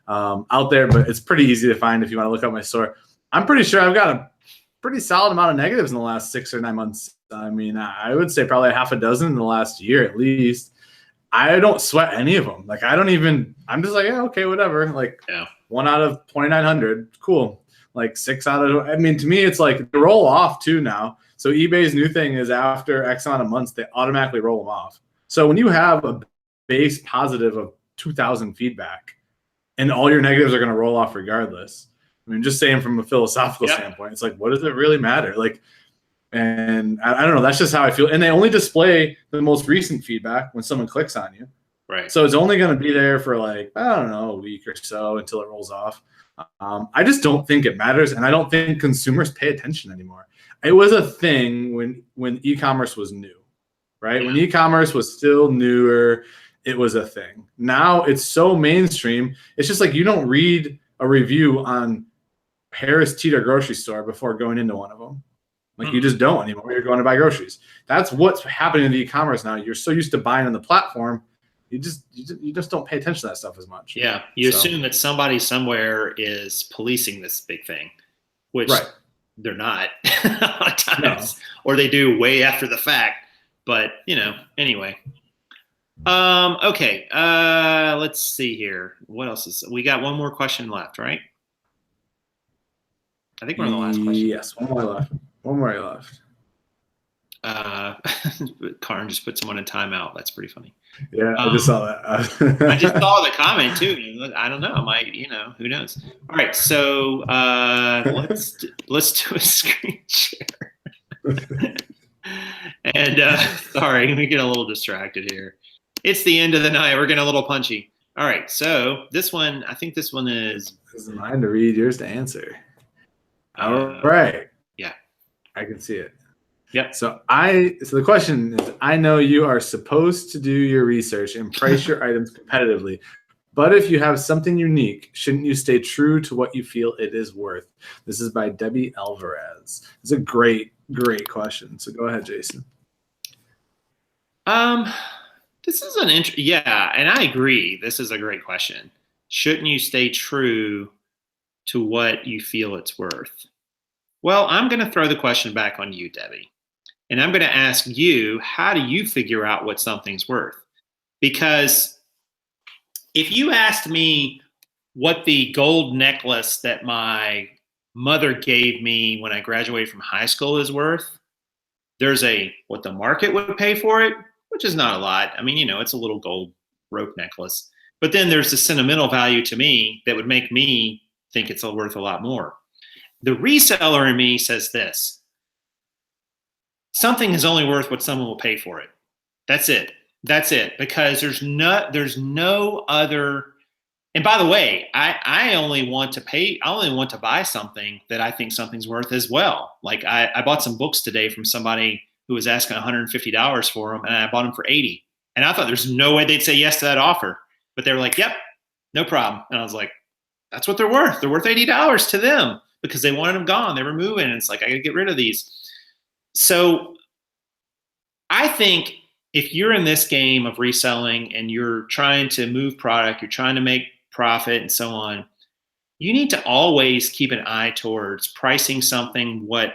out there, but it's pretty easy to find if you want to look up my store. I'm pretty sure I've got a pretty solid amount of negatives in the last 6 or 9 months. I mean, I would say probably half a dozen in the last year at least. I don't sweat any of them. Like, I'm just like, yeah, okay, whatever. Like, 1 out of 2,900, cool. Like 6 out of, I mean, to me, it's like they roll off too now. So eBay's new thing is after X amount of months, they automatically roll them off. So when you have a base positive of 2,000 feedback and all your negatives are going to roll off regardless. I mean, just saying from a philosophical standpoint, it's like, what does it really matter? Like, and I don't know, that's just how I feel. And they only display the most recent feedback when someone clicks on you. Right. So it's only going to be there for like, I don't know, a week or so until it rolls off. I just don't think it matters, and I don't think consumers pay attention anymore. It was a thing when e-commerce was new, right? Yeah. When e-commerce was still newer, it was a thing. Now it's so mainstream. It's just like you don't read a review on Harris Teeter grocery store before going into one of them. Like you just don't anymore. You're going to buy groceries. That's what's happening in the e-commerce now. You're so used to buying on the platform. You just don't pay attention to that stuff as much. Yeah, you assume that somebody somewhere is policing this big thing, which they're not a lot of times, or they do way after the fact. But anyway. Okay. Let's see here. What else is? We got one more question left, right? I think we're on the last question. Yes, one more left. One more left. Karn just put someone in timeout. That's pretty funny. Yeah, I just saw that. I just saw the comment too. I don't know. Who knows? All right, so let's do a screen share. And sorry, let me get a little distracted here. It's the end of the night. We're getting a little punchy. All right, so this one, I think this one is. This is mine to read, yours to answer. All right. Yeah, I can see it. Yep. So the question is, I know you are supposed to do your research and price your items competitively, but if you have something unique, shouldn't you stay true to what you feel it is worth? This is by Debbie Alvarez. It's a great question. So go ahead, Jason. This is and I agree. This is a great question. Shouldn't you stay true to what you feel it's worth? Well, I'm going to throw the question back on you, Debbie. And I'm going to ask you, how do you figure out what something's worth? Because if you asked me what the gold necklace that my mother gave me when I graduated from high school is worth, there's what the market would pay for it, which is not a lot. I mean, it's a little gold rope necklace. But then there's the sentimental value to me that would make me think it's worth a lot more. The reseller in me says this: something is only worth what someone will pay for it. That's it. Because there's no other. And by the way, I only want to buy something that I think something's worth as well. Like I bought some books today from somebody who was asking $150 for them, and I bought them for $80. And I thought there's no way they'd say yes to that offer, but they were like, "Yep, no problem." And I was like, "That's what they're worth. They're worth $80 to them." Because they wanted them gone. They were moving. And it's like, I got to get rid of these. So I think if you're in this game of reselling and you're trying to move product, you're trying to make profit and so on, you need to always keep an eye towards pricing something what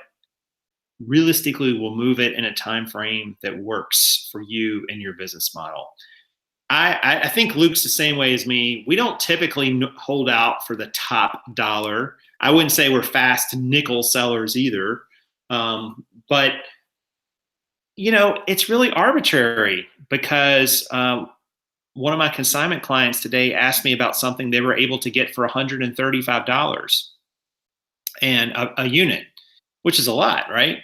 realistically will move it in a time frame that works for you and your business model. I think Luke's the same way as me. We don't typically hold out for the top dollar. I wouldn't say we're fast nickel sellers either. But, it's really arbitrary because one of my consignment clients today asked me about something they were able to get for $135 and a unit, which is a lot, right?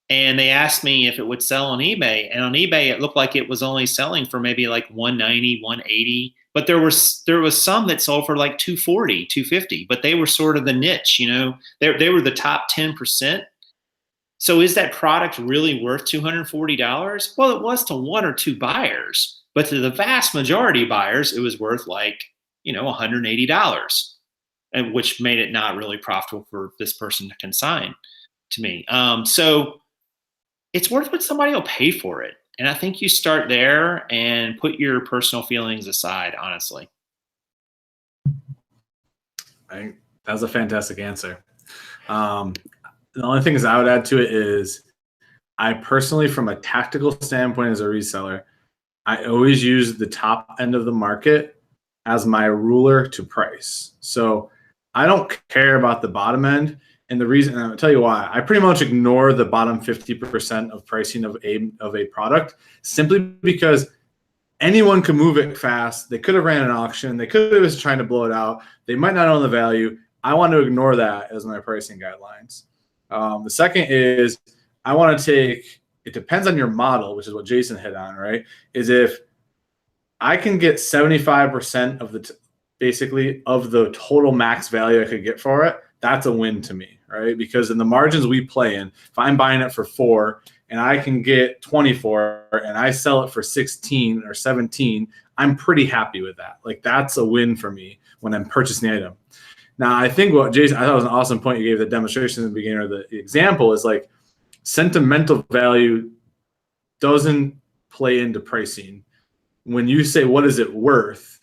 And they asked me if it would sell on eBay. And on eBay, it looked like it was only selling for maybe like 190, 180. But there was some that sold for like 240, 250. But they were sort of the niche, They were the top 10%. So is that product really worth $240? Well, it was to one or two buyers. But to the vast majority of buyers, it was worth like, $180, and which made it not really profitable for this person to consign to me. So it's worth what somebody will pay for it. And I think you start there and put your personal feelings aside, honestly. I think that's a fantastic answer. The only things I would add to it is I personally, from a tactical standpoint as a reseller, I always use the top end of the market as my ruler to price. So I don't care about the bottom end. And the reason, and I'll tell you why, I pretty much ignore the bottom 50% of pricing of a product simply because anyone can move it fast. They could have ran an auction. They could have been trying to blow it out. They might not own the value. I want to ignore that as my pricing guidelines. The second is I want to take, it depends on your model, which is what Jason hit on, right? Is if I can get 75% of basically of the total max value I could get for it, that's a win to me, right? Because in the margins we play in, if I'm buying it for 4 and I can get 24 and I sell it for 16 or 17, I'm pretty happy with that. Like that's a win for me when I'm purchasing the item. Now, I think what Jason, I thought was an awesome point you gave the demonstration in the beginning, or the example is like sentimental value doesn't play into pricing. When you say, what is it worth?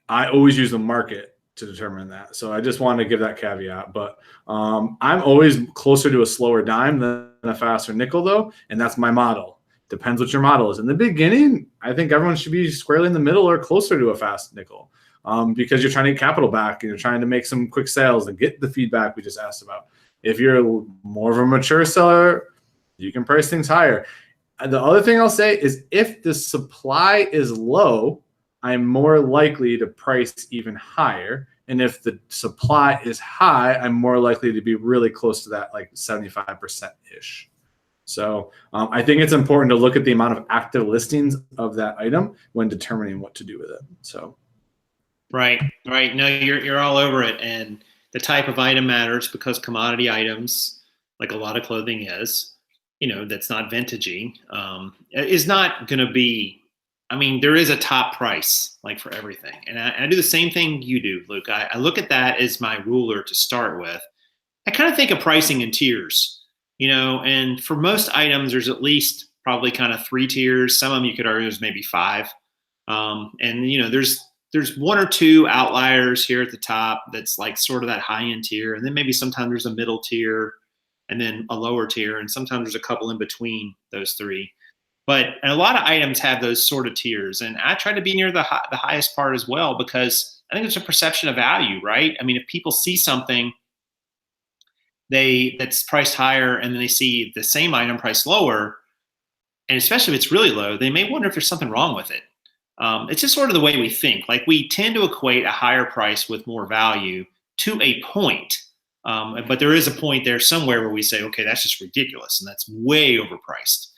I always use the market to determine that. So I just wanted to give that caveat, but I'm always closer to a slower dime than a faster nickel though. And that's my model. Depends what your model is. In the beginning, I think everyone should be squarely in the middle or closer to a fast nickel because you're trying to get capital back and you're trying to make some quick sales and get the feedback we just asked about. If you're more of a mature seller, you can price things higher. The other thing I'll say is if the supply is low, I'm more likely to price even higher. And if the supply is high, I'm more likely to be really close to that, like 75%-ish. So I think it's important to look at the amount of active listings of that item when determining what to do with it. So, right. No, you're all over it. And the type of item matters because commodity items, like a lot of clothing is, that's not vintagey, is not going to be. I mean, there is a top price, like for everything. And I do the same thing you do, Luke. I look at that as my ruler to start with. I kind of think of pricing in tiers, and for most items, there's at least probably kind of 3 tiers. Some of them you could argue there's maybe 5. And, there's 1 or 2 outliers here at the top that's like sort of that high-end tier. And then maybe sometimes there's a middle tier and then a lower tier. And sometimes there's a couple in between those 3. But a lot of items have those sort of tiers, and I try to be near the highest part as well because I think it's a perception of value, right? I mean, if people see something that's priced higher and then they see the same item priced lower, and especially if it's really low, they may wonder if there's something wrong with it. It's just sort of the way we think. Like we tend to equate a higher price with more value to a point, but there is a point there somewhere where we say, okay, that's just ridiculous and that's way overpriced.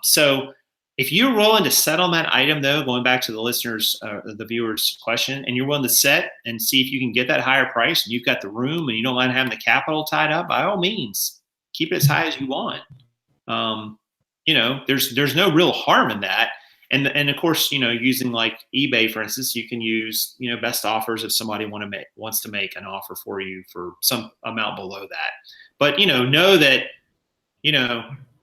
So if you're willing to set on that item, though, going back to the listeners, the viewers' question, and you're willing to set and see if you can get that higher price and you've got the room and you don't mind having the capital tied up, by all means, keep it as high as you want. There's no real harm in that. And of course, using like eBay, for instance, you can use, best offers if somebody wants to make an offer for you for some amount below that. But, know that,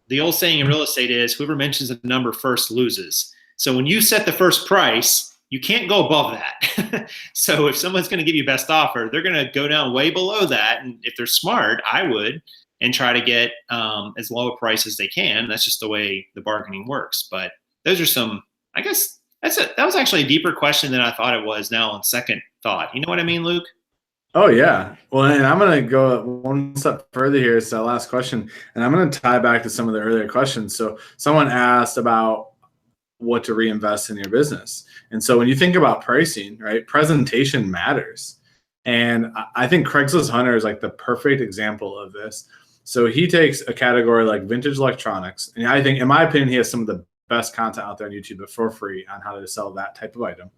the old saying in real estate is whoever mentions a number first loses. So when you set the first price, you can't go above that. So if someone's going to give you best offer, they're going to go down way below that. And if they're smart, I would, and try to get as low a price as they can. That's just the way the bargaining works. But those are some, I guess that was actually a deeper question than I thought it was now on second thought. You know what I mean, Luke? Oh yeah. Well, and I'm going to go one step further here. It's the last question, and I'm going to tie back to some of the earlier questions. So someone asked about what to reinvest in your business. And so when you think about pricing, right, presentation matters. And I think Craigslist Hunter is like the perfect example of this. So he takes a category like vintage electronics, and I think, in my opinion, he has some of the best content out there on YouTube for free on how to sell that type of item.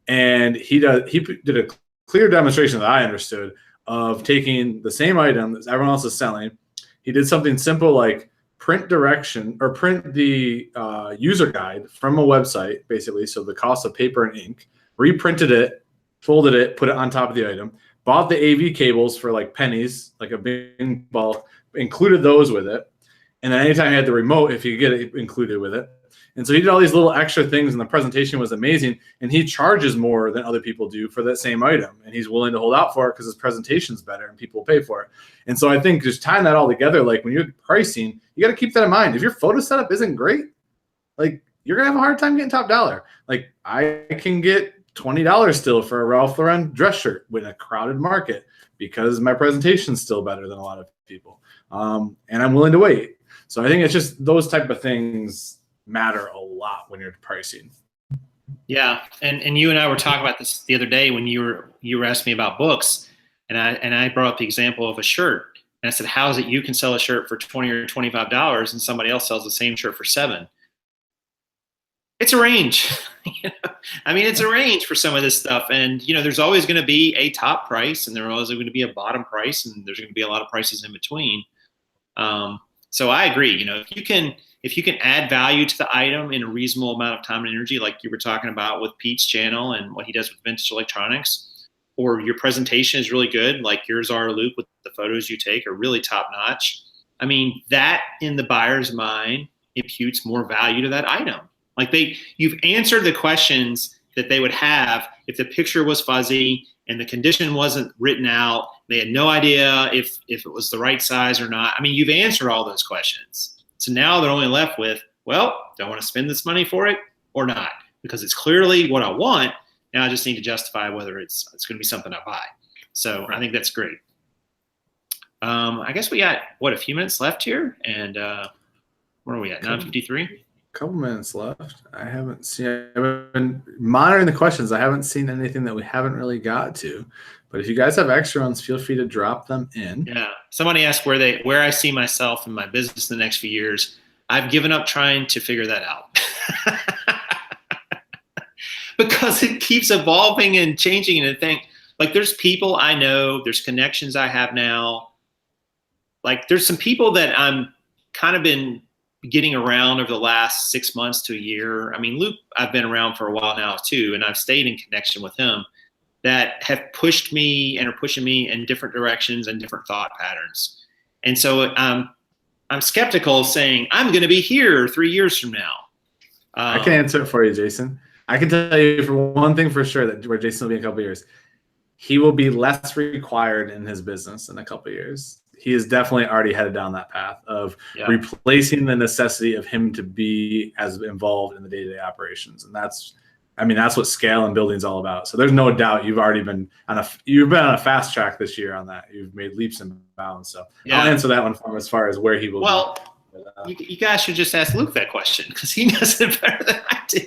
And he did a clear demonstration that I understood of taking the same item that everyone else is selling. He did something simple like print direction or print the user guide from a website, basically. So the cost of paper and ink, reprinted it, folded it, put it on top of the item, bought the AV cables for like pennies, like a big bulk, included those with it. And then anytime he had the remote, if you get it included with it. And so he did all these little extra things, and the presentation was amazing. And he charges more than other people do for that same item. And he's willing to hold out for it because his presentation's better and people will pay for it. And so I think just tying that all together, like when you're pricing, you got to keep that in mind. If your photo setup isn't great, like you're going to have a hard time getting top dollar. Like I can get $20 still for a Ralph Lauren dress shirt in a crowded market because my presentation's still better than a lot of people. And I'm willing to wait. So I think it's just those type of things matter a lot when you're pricing. Yeah, and you and I were talking about this the other day when you were asking me about books, and I brought up the example of a shirt, and I said, how is it you can sell a shirt for $20 or $25 and somebody else sells the same shirt for $7? It's a range. I mean, it's a range for some of this stuff, and there's always going to be a top price, and there's always going to be a bottom price, and there's going to be a lot of prices in between. So I agree. If you can add value to the item in a reasonable amount of time and energy, like you were talking about with Pete's channel and what he does with vintage electronics, or your presentation is really good, like yours are, Luke, with the photos you take are really top notch. I mean, that in the buyer's mind imputes more value to that item. Like you've answered the questions that they would have if the picture was fuzzy and the condition wasn't written out. They had no idea if it was the right size or not. I mean, you've answered all those questions. So now they're only left with, well, do I want to spend this money for it or not? Because it's clearly what I want. Now I just need to justify whether it's going to be something I buy. So I think that's great. I guess we got, a few minutes left here. And where are we at? 9:53? Couple minutes left. I've been monitoring the questions. I haven't seen anything that we haven't really got to, but if you guys have extra ones, feel free to drop them in. Yeah. Somebody asked where I see myself in my business in the next few years. I've given up trying to figure that out because it keeps evolving and changing. And I think like there's people I know, there's connections I have now. Like there's some people that I'm kind of been getting around over the last 6 months to a year. I mean, Luke, I've been around for a while now too, and I've stayed in connection with him that have pushed me and are pushing me in different directions and different thought patterns. And so I'm skeptical of saying I'm going to be here 3 years from now. I can answer it for you, Jason. I can tell you for one thing for sure that where Jason will be in a couple of years, he will be less required in his business in a couple of years. He is definitely already headed down that path of replacing the necessity of him to be as involved in the day-to-day operations. And that's what scale and building is all about. So there's no doubt you've been on a fast track this year on that. You've made leaps and bounds. So I'll answer that one for him as far as where he will be. You guys should just ask Luke that question because he knows it better than I do.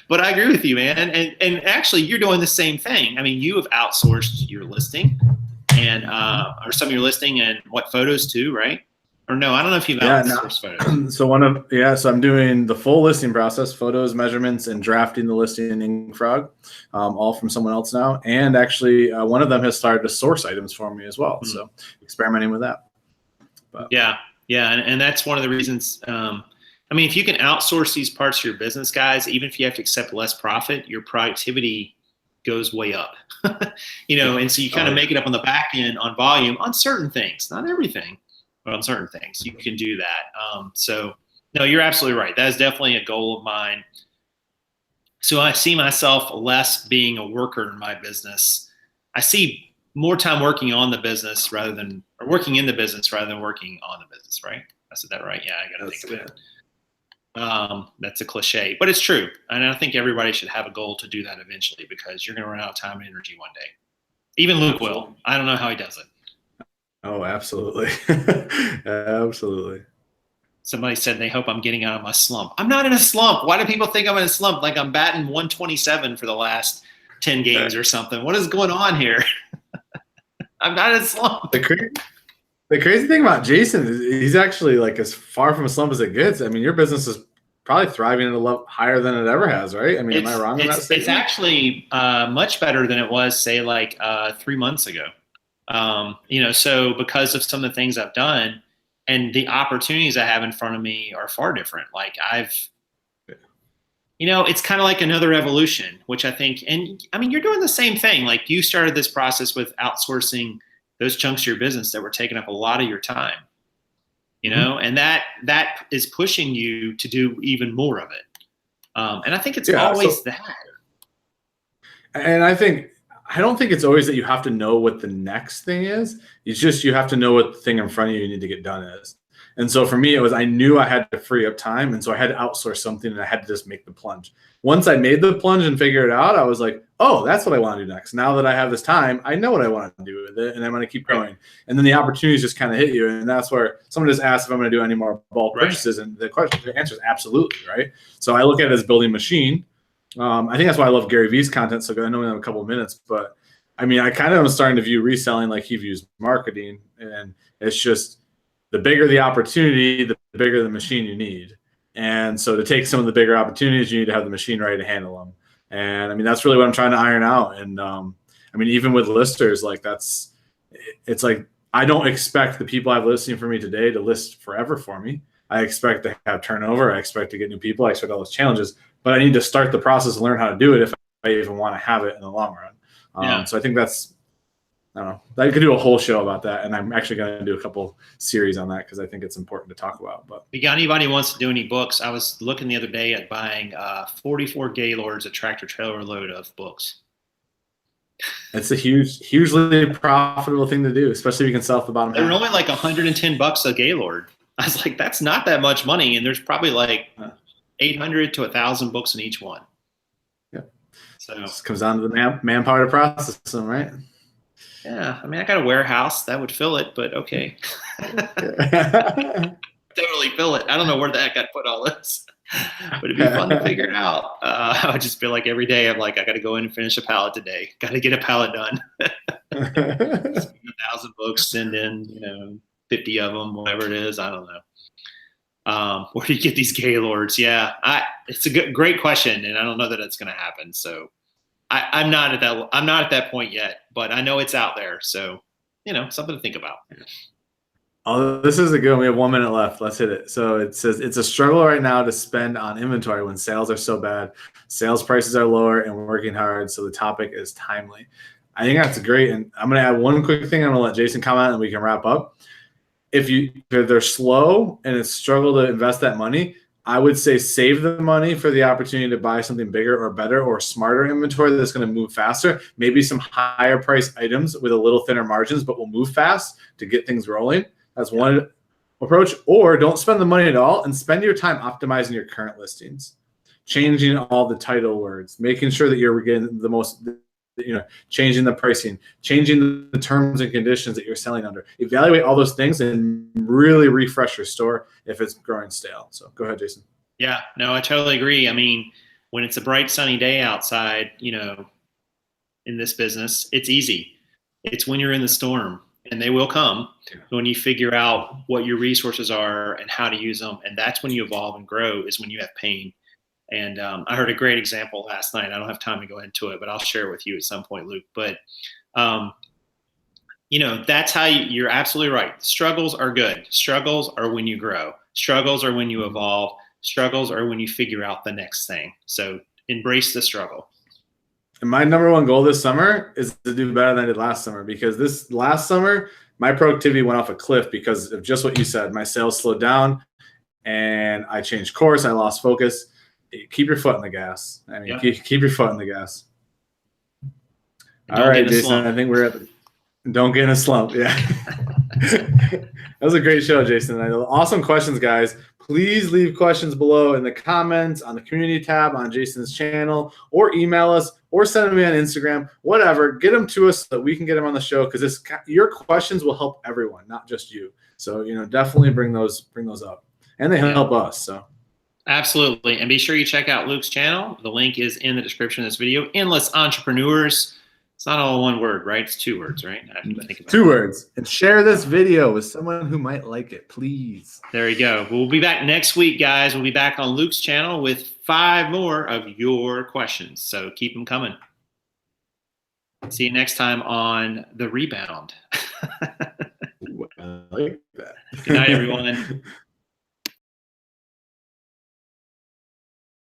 But I agree with you, man. And actually, you're doing the same thing. I mean, you have outsourced your listing and or some of your listing and what photos too, right? Or no, I don't know if you've outsourced photos. So I'm doing the full listing process, photos, measurements, and drafting the listing in Frog, all from someone else now. And actually, one of them has started to source items for me as well. So experimenting with that. But. Yeah, and that's one of the reasons. I mean, if you can outsource these parts of your business, guys, even if you have to accept less profit, your productivity goes way up. And so you kind of make it up on the back end on volume on certain things, not everything. But on certain things, you can do that. So, no, you're absolutely right. That is definitely a goal of mine. So I see myself less being a worker in my business. I see more time working on the business or working in the business rather than working on the business, right? I said that right? Yeah, I got to think of it. That's a cliche, but it's true. And I think everybody should have a goal to do that eventually, because you're going to run out of time and energy one day. Even Luke will. I don't know how he does it. Oh, absolutely. Absolutely. Somebody said they hope I'm getting out of my slump. I'm not in a slump. Why do people think I'm in a slump? Like I'm batting 127 for the last 10 games or something. What is going on here? I'm not in a slump. The crazy thing about Jason is he's actually like as far from a slump as it gets. I mean, your business is probably thriving at a level higher than it ever has, right? I mean, am I wrong on that statement? It's actually much better than it was, say, like 3 months ago. So because of some of the things I've done and the opportunities I have in front of me are far different. Like it's kind of like another evolution, which I think, and I mean, you're doing the same thing. Like you started this process with outsourcing those chunks of your business that were taking up a lot of your time, and that is pushing you to do even more of it. And I think it's always that. And I don't think it's always that you have to know what the next thing is. It's just you have to know what the thing in front of you need to get done is. And so for me, it was I knew I had to free up time, and so I had to outsource something, and I had to just make the plunge. Once I made the plunge and figured it out, I was like, oh, that's what I want to do next. Now that I have this time, I know what I want to do with it, and I'm going to keep going. And then the opportunities just kind of hit you, and that's where someone just asked if I'm going to do any more bulk purchases, and the answer is absolutely, right? So I look at it as building machine. I think that's why I love Gary Vee's content. So I know we have a couple of minutes, but I mean, I kind of am starting to view reselling like he views marketing, and it's just the bigger the opportunity, the bigger the machine you need. And so to take some of the bigger opportunities, you need to have the machine ready to handle them. And I mean, that's really what I'm trying to iron out. And I mean, even with listers, like it's like, I don't expect the people I have listing for me today to list forever for me. I expect to have turnover. I expect to get new people. I expect all those challenges, but I need to start the process and learn how to do it if I even want to have it in the long run. So I think that's, I don't know, I could do a whole show about that. And I'm actually going to do a couple series on that because I think it's important to talk about. But if you got anybody who wants to do any books, I was looking the other day at buying 44 Gaylords, a tractor trailer load of books. It's a hugely profitable thing to do, especially if you can sell off the bottom. They're only like $110 a Gaylord. I was like, that's not that much money. And there's probably like 800 to 1,000 books in each one. Yeah. So it comes down to the manpower to process them, right? Yeah. I mean, I got a warehouse that would fill it, but okay. Totally fill it. I don't know where the heck I'd put all this, but it'd be fun to figure it out. I would just feel like every day I'm like, I got to go in and finish a pallet today. Got to get a pallet done. 1,000 books, send in, 50 of them, whatever it is. I don't know. Where do you get these Gaylords? Yeah, it's a great question, and I don't know that it's going to happen. So I'm not at that point yet, but I know it's out there. So something to think about. Oh, this is a good one. We have 1 minute left. Let's hit it. So it says it's a struggle right now to spend on inventory when sales are so bad. Sales prices are lower and we're working hard. So the topic is timely. I think that's great. And I'm going to add one quick thing. I'm going to let Jason comment and we can wrap up. If they're slow and it's struggle to invest that money, I would say save the money for the opportunity to buy something bigger or better or smarter inventory that's going to move faster. Maybe some higher price items with a little thinner margins, but will move fast to get things rolling. That's one approach. Or don't spend the money at all and spend your time optimizing your current listings, changing all the title words, making sure that you're getting the most, changing the pricing, changing the terms and conditions that you're selling under. Evaluate all those things and really refresh your store if it's growing stale. So go ahead, Jason. Yeah, no, I totally agree. I mean, when it's a bright sunny day outside, in this business, it's easy. It's when you're in the storm, and they will come when you figure out what your resources are and how to use them. And that's when you evolve and grow, is when you have pain. And I heard a great example last night. I don't have time to go into it, but I'll share it with you at some point, Luke. But, that's how you're absolutely right. Struggles are good. Struggles are when you grow. Struggles are when you evolve. Struggles are when you figure out the next thing. So embrace the struggle. And my number one goal this summer is to do better than I did last summer, because this last summer, my productivity went off a cliff because of just what you said. My sales slowed down and I changed course. I lost focus. keep your foot on the gas. I mean, Yep. keep your foot on the gas. And All right, Jason, slump. I think we're at the, don't get in a slump. Yeah. That was a great show, Jason. Awesome questions, guys. Please leave questions below in the comments, on the community tab, on Jason's channel, or email us, or send them on Instagram, whatever. Get them to us so that we can get them on the show, because your questions will help everyone, not just you. So, definitely bring those up, and they help us. So. Absolutely. And be sure you check out Luke's channel. The link is in the description of this video. Endless Entrepreneurs. It's not all one word, right? It's 2 words, right? I have to think about 2 words. And share this video with someone who might like it, please. There you go. We'll be back next week, guys. We'll be back on Luke's channel with 5 more of your questions. So keep them coming. See you next time on The Rebound. I like that. Good night, everyone.